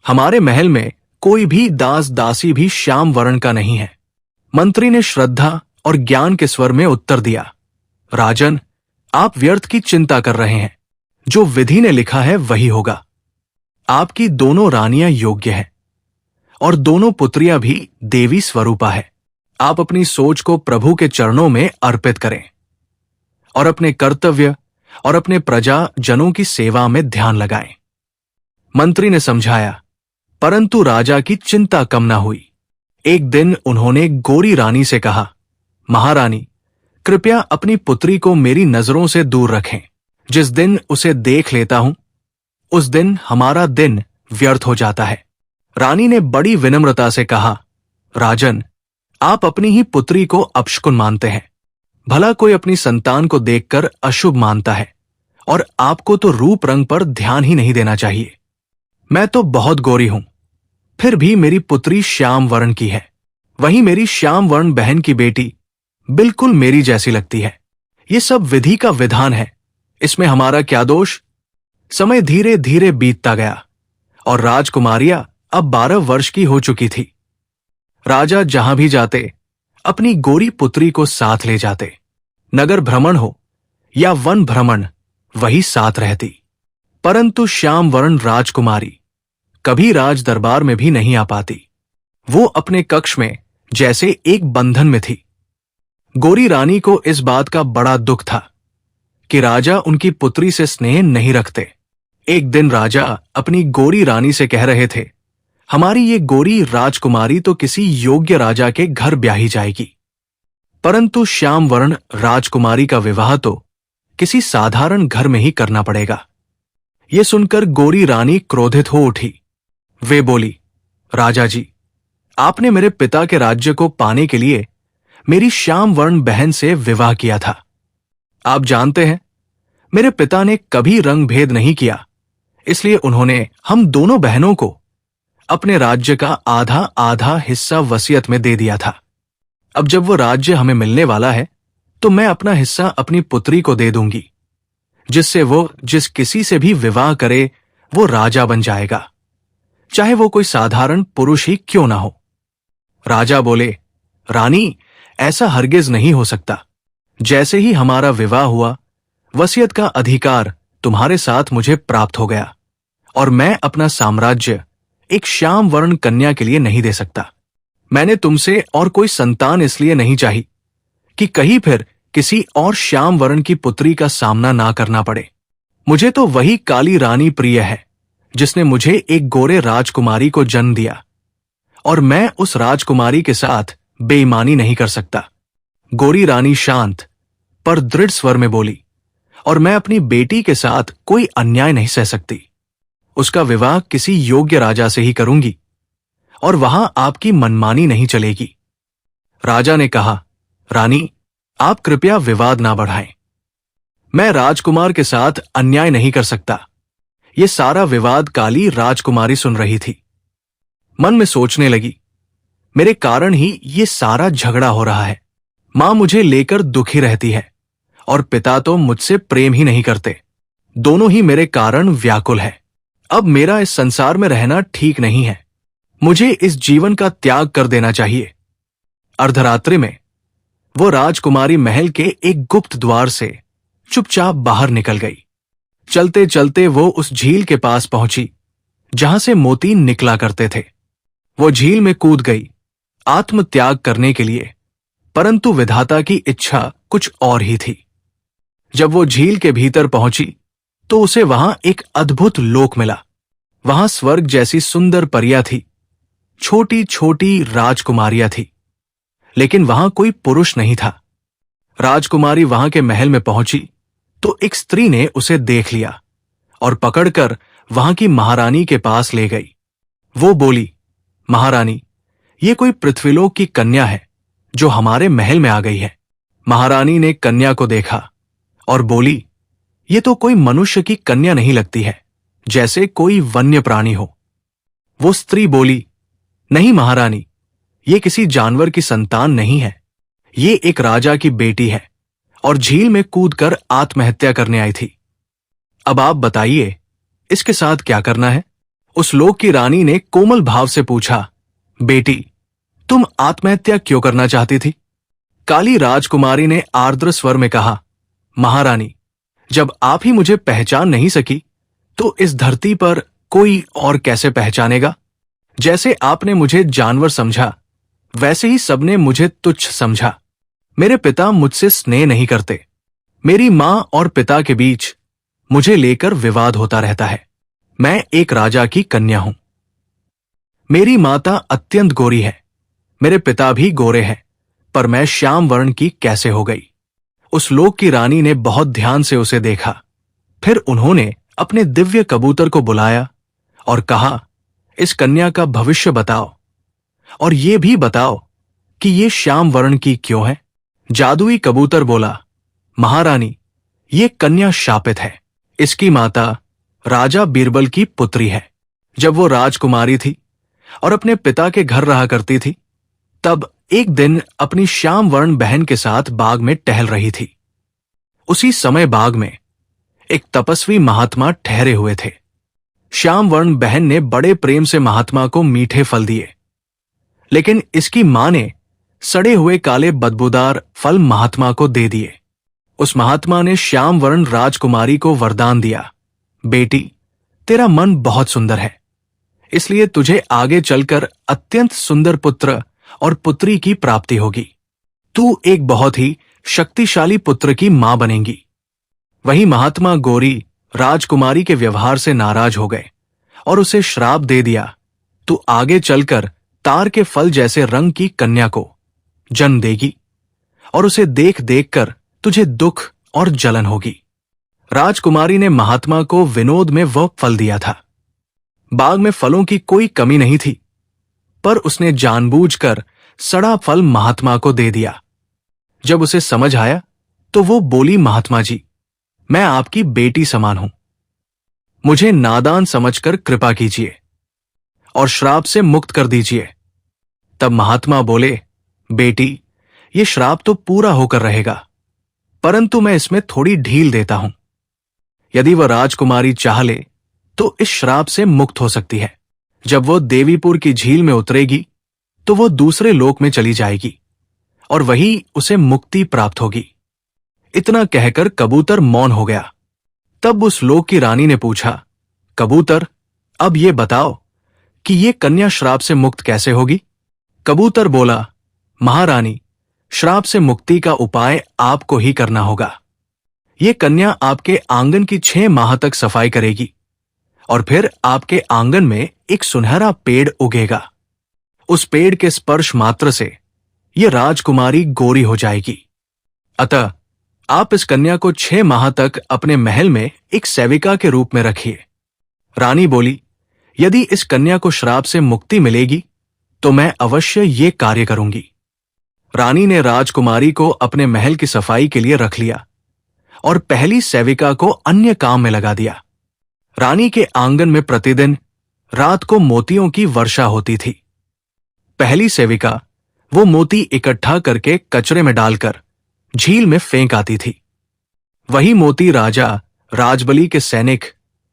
Speaker 1: हमारे महल में कोई भी दास दासी भी श्याम वर्ण का नहीं है। मंत्री ने श्रद्धा और ज्ञान के स्वर में उत्तर दिया, राजन, आप व्यर्थ की चिंता कर रहे हैं। जो विधि ने लिखा है वही होगा। आपकी दोनों रानियां योग्य हैं और दोनों पुत्रियां भी देवी स्वरूपा है। आप अपनी सोच को प्रभु के चरणों में अर्पित करें और अपने कर्तव्य और अपने प्रजा जनों की सेवा में ध्यान लगाएं। मंत्री ने समझाया, परंतु राजा की चिंता कम न हुई। एक दिन उन्होंने गोरी रानी से कहा, महारानी, कृपया अपनी पुत्री को मेरी नजरों से दूर रखें। जिस दिन उसे देख लेता हूं उस दिन हमारा दिन व्यर्थ हो जाता है। रानी ने बड़ी विनम्रता से कहा, राजन, आप अपनी ही पुत्री को अपशकुन मानते हैं। भला कोई अपनी संतान को देखकर अशुभ मानता है, और आपको तो रूप रंग पर ध्यान ही नहीं देना चाहिए। मैं तो बहुत गोरी हूं, फिर भी मेरी पुत्री श्याम वर्ण की है। वहीं मेरी श्याम वर्ण बहन की बेटी बिल्कुल मेरी जैसी लगती है। ये सब विधि का विधान है, इसमें हमारा क्या दोष? समय धीरे धीरे बीतता गया और राजकुमारियां अब 12 वर्ष की हो चुकी थी। राजा जहां भी जाते अपनी गोरी पुत्री को साथ ले जाते। नगर भ्रमण हो या वन भ्रमण, वही साथ रहती। परंतु श्याम वर्ण राजकुमारी कभी राज दरबार में भी नहीं आ पाती। वो अपने कक्ष में जैसे एक बंधन में थी। गोरी रानी को इस बात का बड़ा दुख था कि राजा उनकी पुत्री से स्नेह नहीं रखते। एक दिन राजा अपनी गोरी रानी से कह रहे थे, हमारी ये गोरी राजकुमारी तो किसी योग्य राजा के घर ब्याही जाएगी, परंतु श्याम वर्ण राजकुमारी का विवाह तो किसी साधारण घर में ही करना पड़ेगा। ये सुनकर गोरी रानी क्रोधित हो उठी। वे बोली, राजा जी, आपने मेरे पिता के राज्य को पाने के लिए मेरी श्याम वर्ण बहन से विवाह किया था। आप जानते हैं, मेरे पिता ने कभी रंग भेद नहीं किया, इसलिए उन्होंने हम दोनों बहनों को अपने राज्य का आधा आधा हिस्सा वसीयत में दे दिया था। अब जब वो राज्य हमें मिलने वाला है, तो मैं अपना हिस्सा अपनी पुत्री को दे दूंगी, जिससे वो जिस किसी से भी विवाह करे वो राजा बन जाएगा, चाहे वो कोई साधारण पुरुष ही क्यों ना हो। राजा बोले, रानी, ऐसा हरगिज नहीं हो सकता। जैसे ही हमारा विवाह हुआ, वसीयत का अधिकार तुम्हारे साथ मुझे प्राप्त हो गया, और मैं अपना साम्राज्य एक श्याम वर्ण कन्या के लिए नहीं दे सकता। मैंने तुमसे और कोई संतान इसलिए नहीं चाही कि कहीं फिर किसी और श्याम वर्ण की पुत्री का सामना ना करना पड़े। मुझे तो वही काली रानी प्रिय है जिसने मुझे एक गोरे राजकुमारी को जन्म दिया, और मैं उस राजकुमारी के साथ बेईमानी नहीं कर सकता। गोरी रानी शांत पर दृढ़ स्वर में बोली, और मैं अपनी बेटी के साथ कोई अन्याय नहीं सह सकती। उसका विवाह किसी योग्य राजा से ही करूंगी, और वहां आपकी मनमानी नहीं चलेगी। राजा ने कहा, रानी, आप कृपया विवाद ना बढ़ाएं। मैं राजकुमार के साथ अन्याय नहीं कर सकता। ये सारा विवाद काली राजकुमारी सुन रही थी। मन में सोचने लगी, मेरे कारण ही ये सारा झगड़ा हो रहा है। मां मुझे लेकर दुखी रहती है, और पिता तो मुझसे प्रेम ही नहीं करते। दोनों ही मेरे कारण व्याकुल है। अब मेरा इस संसार में रहना ठीक नहीं है। मुझे इस जीवन का त्याग कर देना चाहिए। अर्धरात्रि में वो राजकुमारी महल के एक गुप्त द्वार से चुपचाप बाहर निकल गई। चलते चलते वो उस झील के पास पहुंची जहां से मोती निकला करते थे। वो झील में कूद गई आत्म त्याग करने के लिए, परंतु विधाता की इच्छा कुछ और ही थी। जब वो झील के भीतर पहुंची तो उसे वहां एक अद्भुत लोक मिला। वहां स्वर्ग जैसी सुंदर परियां थी, छोटी छोटी राजकुमारियां थी, लेकिन वहां कोई पुरुष नहीं था। राजकुमारी वहां के महल में पहुंची तो एक स्त्री ने उसे देख लिया और पकड़कर वहां की महारानी के पास ले गई। वो बोली, महारानी, ये कोई पृथ्वीलोक की कन्या है जो हमारे महल में आ गई है। महारानी ने कन्या को देखा और बोली, ये तो कोई मनुष्य की कन्या नहीं लगती है, जैसे कोई वन्य प्राणी हो। वो स्त्री बोली, नहीं महारानी, ये किसी जानवर की संतान नहीं है। ये एक राजा की बेटी है और झील में कूदकर आत्महत्या करने आई थी। अब आप बताइए, इसके साथ क्या करना है? उस लोक की रानी ने कोमल भाव से पूछा, बेटी, तुम आत्महत्या क्यों करना चाहती थी? काली राजकुमारी ने आर्द्र स्वर में कहा, महारानी, जब आप ही मुझे पहचान नहीं सकी तो इस धरती पर कोई और कैसे पहचानेगा? जैसे आपने मुझे जानवर समझा, वैसे ही सबने मुझे तुच्छ समझा। मेरे पिता मुझसे स्नेह नहीं करते। मेरी मां और पिता के बीच मुझे लेकर विवाद होता रहता है। मैं एक राजा की कन्या हूं। मेरी माता अत्यंत गोरी है, मेरे पिता भी गोरे हैं, पर मैं श्याम वर्ण की कैसे हो गई? उस लोक की रानी ने बहुत ध्यान से उसे देखा। फिर उन्होंने अपने दिव्य कबूतर को बुलाया और कहा, इस कन्या का भविष्य बताओ, और ये भी बताओ कि ये श्याम वर्ण की क्यों है? जादुई कबूतर बोला, महारानी, ये कन्या शापित है। इसकी माता राजा बीरबल की पुत्री है। जब वो राजकुमारी थी और अपने पिता के घर रहा करती थी, तब एक दिन अपनी श्याम वर्ण बहन के साथ बाग में टहल रही थी। उसी समय बाग में एक तपस्वी महात्मा ठहरे हुए थे। श्याम वर्ण बहन ने बड़े प्रेम से महात्मा को मीठे फल दिए, लेकिन इसकी मां ने सड़े हुए काले बदबूदार फल महात्मा को दे दिए। उस महात्मा ने श्याम वर्ण राजकुमारी को वरदान दिया, बेटी, तेरा मन बहुत सुंदर है, इसलिए तुझे आगे चलकर अत्यंत सुंदर पुत्र और पुत्री की प्राप्ति होगी। तू एक बहुत ही शक्तिशाली पुत्र की मां बनेगी। वही महात्मा गोरी राजकुमारी के व्यवहार से नाराज हो गए और उसे श्राप दे दिया, तू आगे चलकर तार के फल जैसे रंग की कन्या को जन्म देगी और उसे देख देखकर तुझे दुख और जलन होगी। राजकुमारी ने महात्मा को विनोद में वह फल दिया था। बाग में फलों की कोई कमी नहीं थी, पर उसने जानबूझकर सड़ा फल महात्मा को दे दिया। जब उसे समझ आया तो वो बोली, महात्मा जी, मैं आपकी बेटी समान हूं, मुझे नादान समझकर कृपा कीजिए और श्राप से मुक्त कर दीजिए। तब महात्मा बोले, बेटी, ये श्राप तो पूरा होकर रहेगा, परंतु मैं इसमें थोड़ी ढील देता हूं। यदि वह राजकुमारी चाह ले तो इस श्राप से मुक्त हो सकती है। जब वो देवीपुर की झील में उतरेगी तो वो दूसरे लोक में चली जाएगी और वही उसे मुक्ति प्राप्त होगी। इतना कहकर कबूतर मौन हो गया। तब उस लोक की रानी ने पूछा, कबूतर, अब ये बताओ कि ये कन्या श्राप से मुक्त कैसे होगी? कबूतर बोला, महारानी, श्राप से मुक्ति का उपाय आपको ही करना होगा। ये कन्या आपके आंगन की 6 माह तक सफाई करेगी और फिर आपके आंगन में एक सुनहरा पेड़ उगेगा। उस पेड़ के स्पर्श मात्र से ये राजकुमारी गोरी हो जाएगी। अतः आप इस कन्या को 6 माह तक अपने महल में एक सेविका के रूप में रखिए। रानी बोली, यदि इस कन्या को श्राप से मुक्ति मिलेगी तो मैं अवश्य ये कार्य करूंगी। रानी ने राजकुमारी को अपने महल की सफाई के लिए रख लिया और पहली सेविका को अन्य काम में लगा दिया। रानी के आंगन में प्रतिदिन रात को मोतियों की वर्षा होती थी। पहली सेविका वो मोती इकट्ठा करके कचरे में डालकर झील में फेंक आती थी। वही मोती राजा राजबली के सैनिक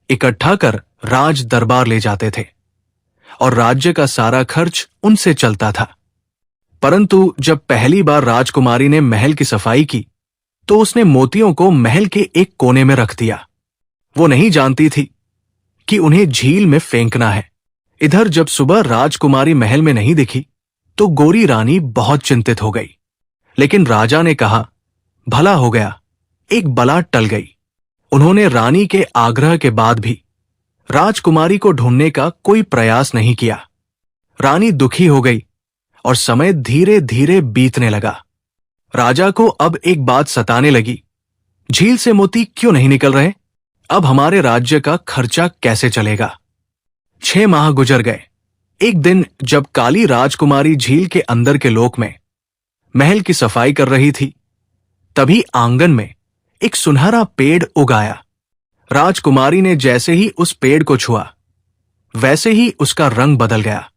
Speaker 1: इकट्ठा कर राज दरबार ले जाते थे और राज्य का सारा खर्च उनसे चलता था। परंतु जब पहली बार राजकुमारी ने महल की सफाई की तो उसने मोतियों को महल के एक कोने में रख दिया। वो नहीं जानती थी कि उन्हें झील में फेंकना है। इधर जब सुबह राजकुमारी महल में नहीं दिखी तो गोरी रानी बहुत चिंतित हो गई। लेकिन राजा ने कहा, भला हो गया, एक बला टल गई। उन्होंने रानी के आग्रह के बाद भी राजकुमारी को ढूंढने का कोई प्रयास नहीं किया। रानी दुखी हो गई और समय धीरे धीरे बीतने लगा। राजा को अब एक बात सताने लगी, झील से मोती क्यों नहीं निकल रहे? अब हमारे राज्य का खर्चा कैसे चलेगा? 6 माह गुजर गए। एक दिन जब काली राजकुमारी झील के अंदर के लोक में महल की सफाई कर रही थी, तभी आंगन में एक सुनहरा पेड़ उगाया। राजकुमारी ने जैसे ही उस पेड़ को छुआ, वैसे ही उसका रंग बदल गया।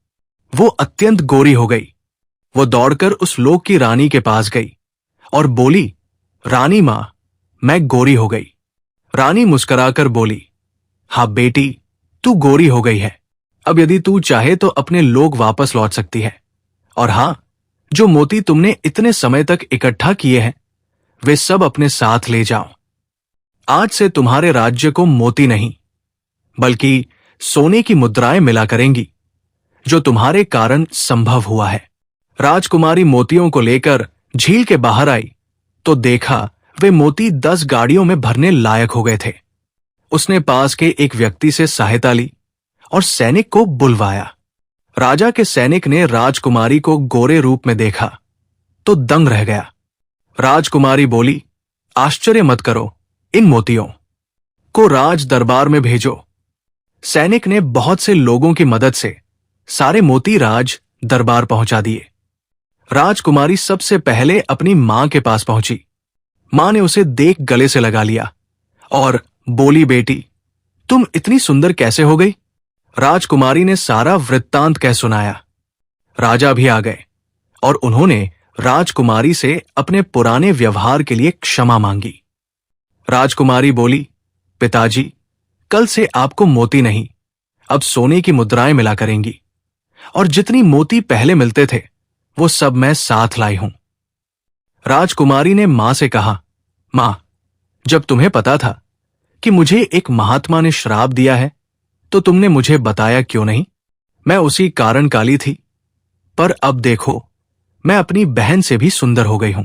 Speaker 1: वो अत्यंत गोरी हो गई। वो दौड़कर उस लोक की रानी के पास गई और बोली, रानी मां, मैं गोरी हो गई। रानी मुस्कुराकर बोली, हाँ बेटी, तू गोरी हो गई है। अब यदि तू चाहे तो अपने लोक वापस लौट सकती है। और हां, जो मोती तुमने इतने समय तक इकट्ठा किए हैं, वे सब अपने साथ ले जाओ। आज से तुम्हारे राज्य को मोती नहीं, बल्कि सोने की मुद्राएं मिला करेंगी, जो तुम्हारे कारण संभव हुआ है। राजकुमारी मोतियों को लेकर झील के बाहर आई तो देखा वे मोती 10 गाड़ियों में भरने लायक हो गए थे। उसने पास के एक व्यक्ति से सहायता ली और सैनिक को बुलवाया। राजा के सैनिक ने राजकुमारी को गोरे रूप में देखा तो दंग रह गया। राजकुमारी बोली, आश्चर्य मत करो, इन मोतियों को राज दरबार में भेजो। सैनिक ने बहुत से लोगों की मदद से सारे मोती राज दरबार पहुंचा दिए। राजकुमारी सबसे पहले अपनी मां के पास पहुंची। मां ने उसे देख गले से लगा लिया और बोली, बेटी, तुम इतनी सुंदर कैसे हो गई? राजकुमारी ने सारा वृत्तांत कह सुनाया। राजा भी आ गए और उन्होंने राजकुमारी से अपने पुराने व्यवहार के लिए क्षमा मांगी। राजकुमारी बोली, पिताजी, कल से आपको मोती नहीं, अब सोने की मुद्राएं मिला करेंगी और जितनी मोती पहले मिलते थे वो सब मैं साथ लाई हूं। राजकुमारी ने मां से कहा, मां, जब तुम्हें पता था कि मुझे एक महात्मा ने श्राप दिया है तो तुमने मुझे बताया क्यों नहीं? मैं उसी कारण काली थी, पर अब देखो, मैं अपनी बहन से भी सुंदर हो गई हूं।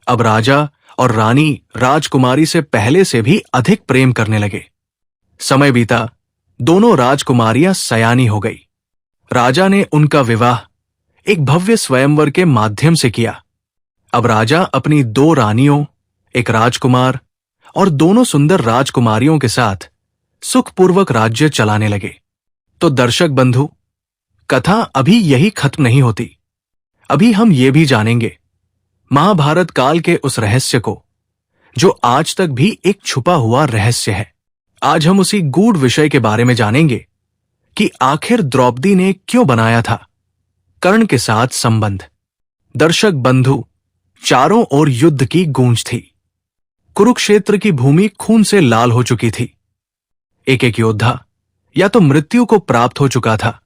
Speaker 1: अब राजा और रानी राजकुमारी से पहले से भी अधिक प्रेम करने लगे। समय बीता, दोनों राजकुमारियां सयानी हो गई। राजा ने उनका विवाह एक भव्य स्वयंवर के माध्यम से किया। अब राजा अपनी 2 रानियों, एक राजकुमार और दोनों सुंदर राजकुमारियों के साथ सुखपूर्वक राज्य चलाने लगे। तो दर्शक बंधु, कथा अभी यही खत्म नहीं होती। अभी हम ये भी जानेंगे महाभारत काल के उस रहस्य को जो आज तक भी एक छुपा हुआ रहस्य है। आज हम उसी गूढ़ विषय के बारे में जानेंगे कि आखिर द्रौपदी ने क्यों बनाया था कर्ण के साथ संबंध। दर्शक बंधु, चारों ओर युद्ध की गूंज थी। कुरुक्षेत्र की भूमि खून से लाल हो चुकी थी। एक एक योद्धा या तो मृत्यु को प्राप्त हो चुका था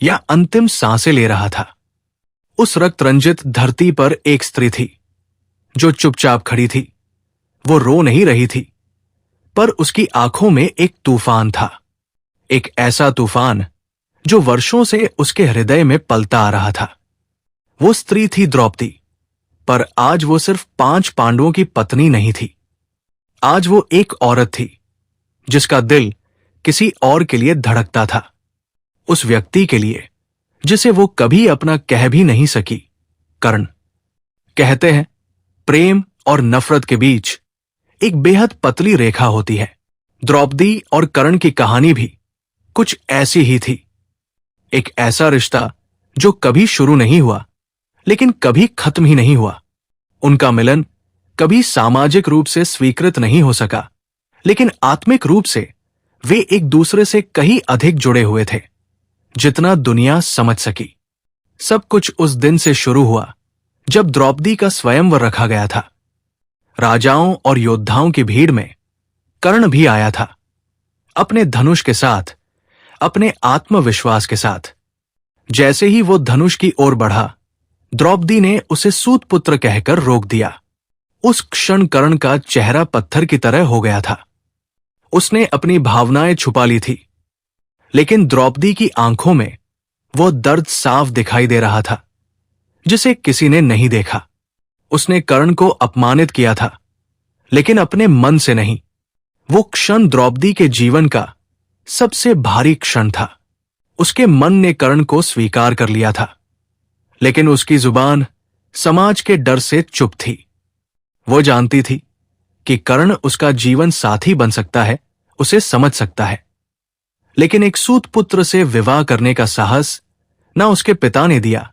Speaker 1: या अंतिम सांसें ले रहा था। उस रक्त रंजित धरती पर एक स्त्री थी जो चुपचाप खड़ी थी। वो रो नहीं रही थी, पर उसकी आंखों में एक तूफान था, एक ऐसा तूफान जो वर्षों से उसके हृदय में पलता आ रहा था। वो स्त्री थी द्रौपदी, पर आज वो सिर्फ 5 पांडवों की पत्नी नहीं थी। आज वो एक औरत थी जिसका दिल किसी और के लिए धड़कता था, उस व्यक्ति के लिए जिसे वो कभी अपना कह भी नहीं सकी, कर्ण। कहते हैं प्रेम और नफरत के बीच एक बेहद पतली रेखा होती है। द्रौपदी और कर्ण की कहानी भी कुछ ऐसी ही थी। एक ऐसा रिश्ता जो कभी शुरू नहीं हुआ लेकिन कभी खत्म ही नहीं हुआ। उनका मिलन कभी सामाजिक रूप से स्वीकृत नहीं हो सका, लेकिन आत्मिक रूप से वे एक दूसरे से कहीं अधिक जुड़े हुए थे जितना दुनिया समझ सकी। सब कुछ उस दिन से शुरू हुआ जब द्रौपदी का स्वयंवर रखा गया था। राजाओं और योद्धाओं की भीड़ में कर्ण भी आया था, अपने धनुष के साथ, अपने आत्मविश्वास के साथ। जैसे ही वो धनुष की ओर बढ़ा, द्रौपदी ने उसे सूतपुत्र कहकर रोक दिया। उस क्षण कर्ण का चेहरा पत्थर की तरह हो गया था। उसने अपनी भावनाएं छुपा ली थी, लेकिन द्रौपदी की आंखों में वो दर्द साफ दिखाई दे रहा था जिसे किसी ने नहीं देखा। उसने कर्ण को अपमानित किया था, लेकिन अपने मन से नहीं। वो क्षण द्रौपदी के जीवन का सबसे भारी क्षण था। उसके मन ने कर्ण को स्वीकार कर लिया था, लेकिन उसकी जुबान समाज के डर से चुप थी। वो जानती थी कि कर्ण उसका जीवन साथी बन सकता है, उसे समझ सकता है, लेकिन एक सूतपुत्र से विवाह करने का साहस ना उसके पिता ने दिया,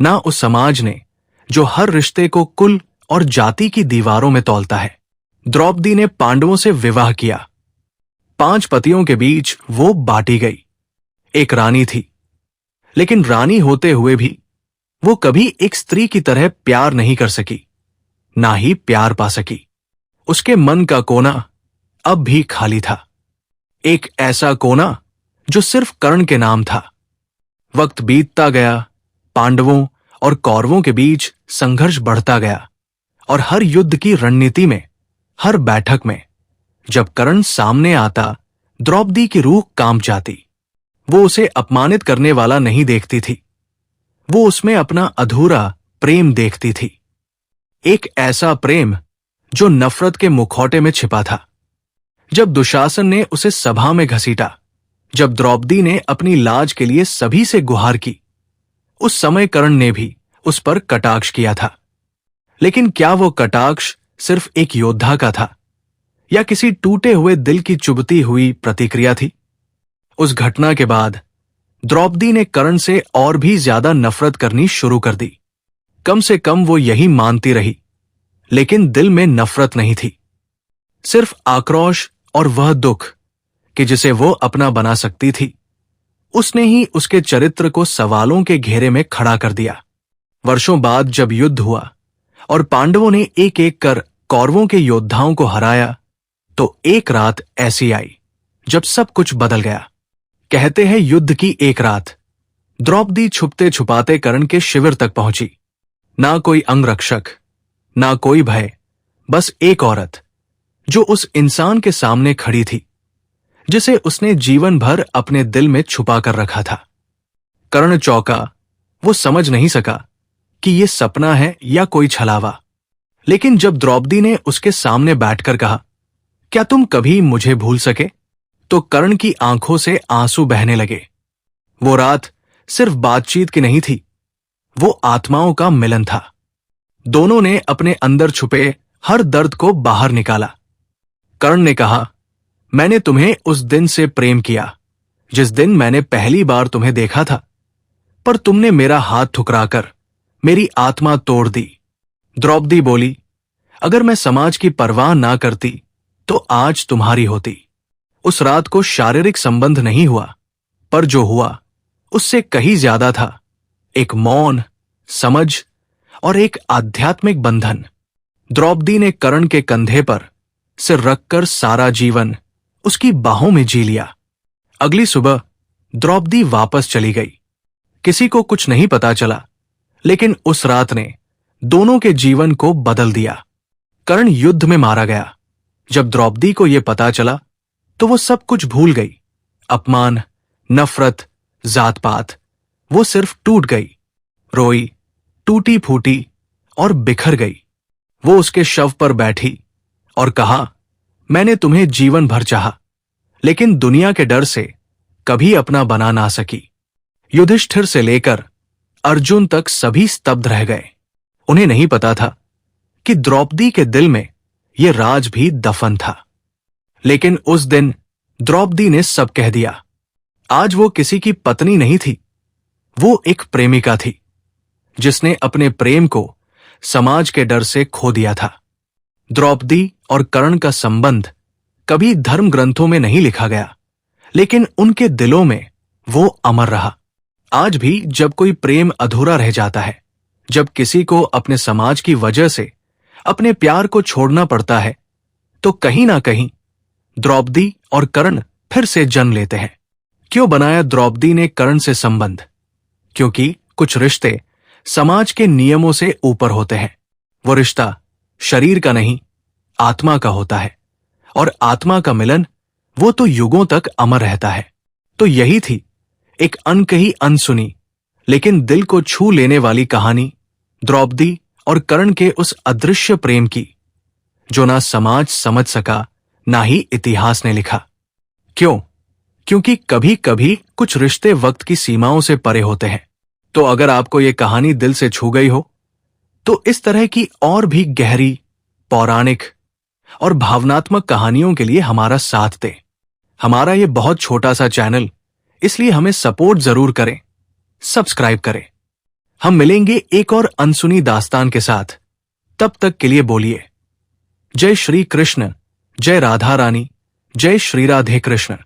Speaker 1: ना उस समाज ने जो हर रिश्ते को कुल और जाति की दीवारों में तौलता है। द्रौपदी ने पांडवों से विवाह किया। 5 पतियों के बीच वो बांटी गई। एक रानी थी, लेकिन रानी होते हुए भी वो कभी एक स्त्री की तरह प्यार नहीं कर सकी, ना ही प्यार पा सकी। उसके मन का कोना अब भी खाली था, एक ऐसा कोना जो सिर्फ कर्ण के नाम था। वक्त बीतता गया, पांडवों और कौरवों के बीच संघर्ष बढ़ता गया, और हर युद्ध की रणनीति में, हर बैठक में जब कर्ण सामने आता, द्रौपदी की रूह कांप जाती। वो उसे अपमानित करने वाला नहीं देखती थी, वो उसमें अपना अधूरा प्रेम देखती थी। एक ऐसा प्रेम जो नफरत के मुखौटे में छिपा था। जब दुशासन ने उसे सभा में घसीटा, जब द्रौपदी ने अपनी लाज के लिए सभी से गुहार की, उस समय कर्ण ने भी उस पर कटाक्ष किया था। लेकिन क्या वो कटाक्ष सिर्फ एक योद्धा का था या किसी टूटे हुए दिल की चुभती हुई प्रतिक्रिया थी? उस घटना के बाद द्रौपदी ने कर्ण से और भी ज्यादा नफरत करनी शुरू कर दी। कम से कम वो यही मानती रही, लेकिन दिल में नफरत नहीं थी, सिर्फ आक्रोश और वह दुख कि जिसे वो अपना बना सकती थी, उसने ही उसके चरित्र को सवालों के घेरे में खड़ा कर दिया। वर्षों बाद जब युद्ध हुआ और पांडवों ने एक एक कर कौरवों के योद्धाओं को हराया, तो एक रात ऐसी आई जब सब कुछ बदल गया। कहते हैं युद्ध की एक रात द्रौपदी छुपते छुपाते कर्ण के शिविर तक पहुंची। ना कोई अंगरक्षक, ना कोई भय, बस एक औरत जो उस इंसान के सामने खड़ी थी जिसे उसने जीवन भर अपने दिल में छुपा कर रखा था। कर्ण चौंका। वो समझ नहीं सका कि ये सपना है या कोई छलावा, लेकिन जब द्रौपदी ने उसके सामने बैठकर कहा, क्या तुम कभी मुझे भूल सके, तो कर्ण की आंखों से आंसू बहने लगे। वो रात सिर्फ बातचीत की नहीं थी, वो आत्माओं का मिलन था। दोनों ने अपने अंदर छुपे हर दर्द को बाहर निकाला। कर्ण ने कहा, मैंने तुम्हें उस दिन से प्रेम किया जिस दिन मैंने पहली बार तुम्हें देखा था, पर तुमने मेरा हाथ ठुकराकर मेरी आत्मा तोड़ दी। द्रौपदी बोली, अगर मैं समाज की परवाह ना करती तो आज तुम्हारी होती। उस रात को शारीरिक संबंध नहीं हुआ, पर जो हुआ उससे कहीं ज्यादा था, एक मौन, समझ और एक आध्यात्मिक बंधन। द्रौपदी ने कर्ण के कंधे पर सिर रखकर सारा जीवन उसकी बाहों में जी लिया। अगली सुबह द्रौपदी वापस चली गई। किसी को कुछ नहीं पता चला, लेकिन उस रात ने दोनों के जीवन को बदल दिया। कर्ण युद्ध में मारा गया। जब द्रौपदी को यह पता चला तो वो सब कुछ भूल गई। अपमान, नफरत, जात पात, वो सिर्फ टूट गई, रोई, टूटी फूटी और बिखर गई। वो उसके शव पर बैठी और कहा, मैंने तुम्हें जीवन भर चाहा, लेकिन दुनिया के डर से कभी अपना बना ना सकी। युधिष्ठिर से लेकर अर्जुन तक सभी स्तब्ध रह गए। उन्हें नहीं पता था कि द्रौपदी के दिल में यह राज भी दफन था। लेकिन उस दिन द्रौपदी ने सब कह दिया। आज वो किसी की पत्नी नहीं थी, वो एक प्रेमिका थी, जिसने अपने प्रेम को समाज के डर से खो दिया था। द्रौपदी और कर्ण का संबंध कभी धर्म ग्रंथों में नहीं लिखा गया, लेकिन उनके दिलों में वो अमर रहा। आज भी जब कोई प्रेम अधूरा रह जाता है, जब किसी को अपने समाज की वजह से अपने प्यार को छोड़ना पड़ता है, तो कहीं ना कहीं द्रौपदी और कर्ण फिर से जन्म लेते हैं। क्यों बनाया द्रौपदी ने कर्ण से संबंध? क्योंकि कुछ रिश्ते समाज के नियमों से ऊपर होते हैं। वो रिश्ता शरीर का नहीं, आत्मा का होता है, और आत्मा का मिलन वो तो युगों तक अमर रहता है। तो यही थी एक अनकही अनसुनी लेकिन दिल को छू लेने वाली कहानी द्रौपदी और कर्ण के उस अदृश्य प्रेम की, जो ना समाज समझ सका, ना ही इतिहास ने लिखा। क्यों? क्योंकि कभी कभी कुछ रिश्ते वक्त की सीमाओं से परे होते हैं। तो अगर आपको ये कहानी दिल से छू गई हो, तो इस तरह की और भी गहरी, पौराणिक और भावनात्मक कहानियों के लिए हमारा साथ दें। हमारा ये बहुत छोटा सा चैनल, इसलिए हमें सपोर्ट जरूर करें, सब्सक्राइब करें। हम मिलेंगे एक और अनसुनी दास्तान के साथ। तब तक के लिए बोलिए जय श्री कृष्ण, जय राधा रानी, जय श्री राधे कृष्ण।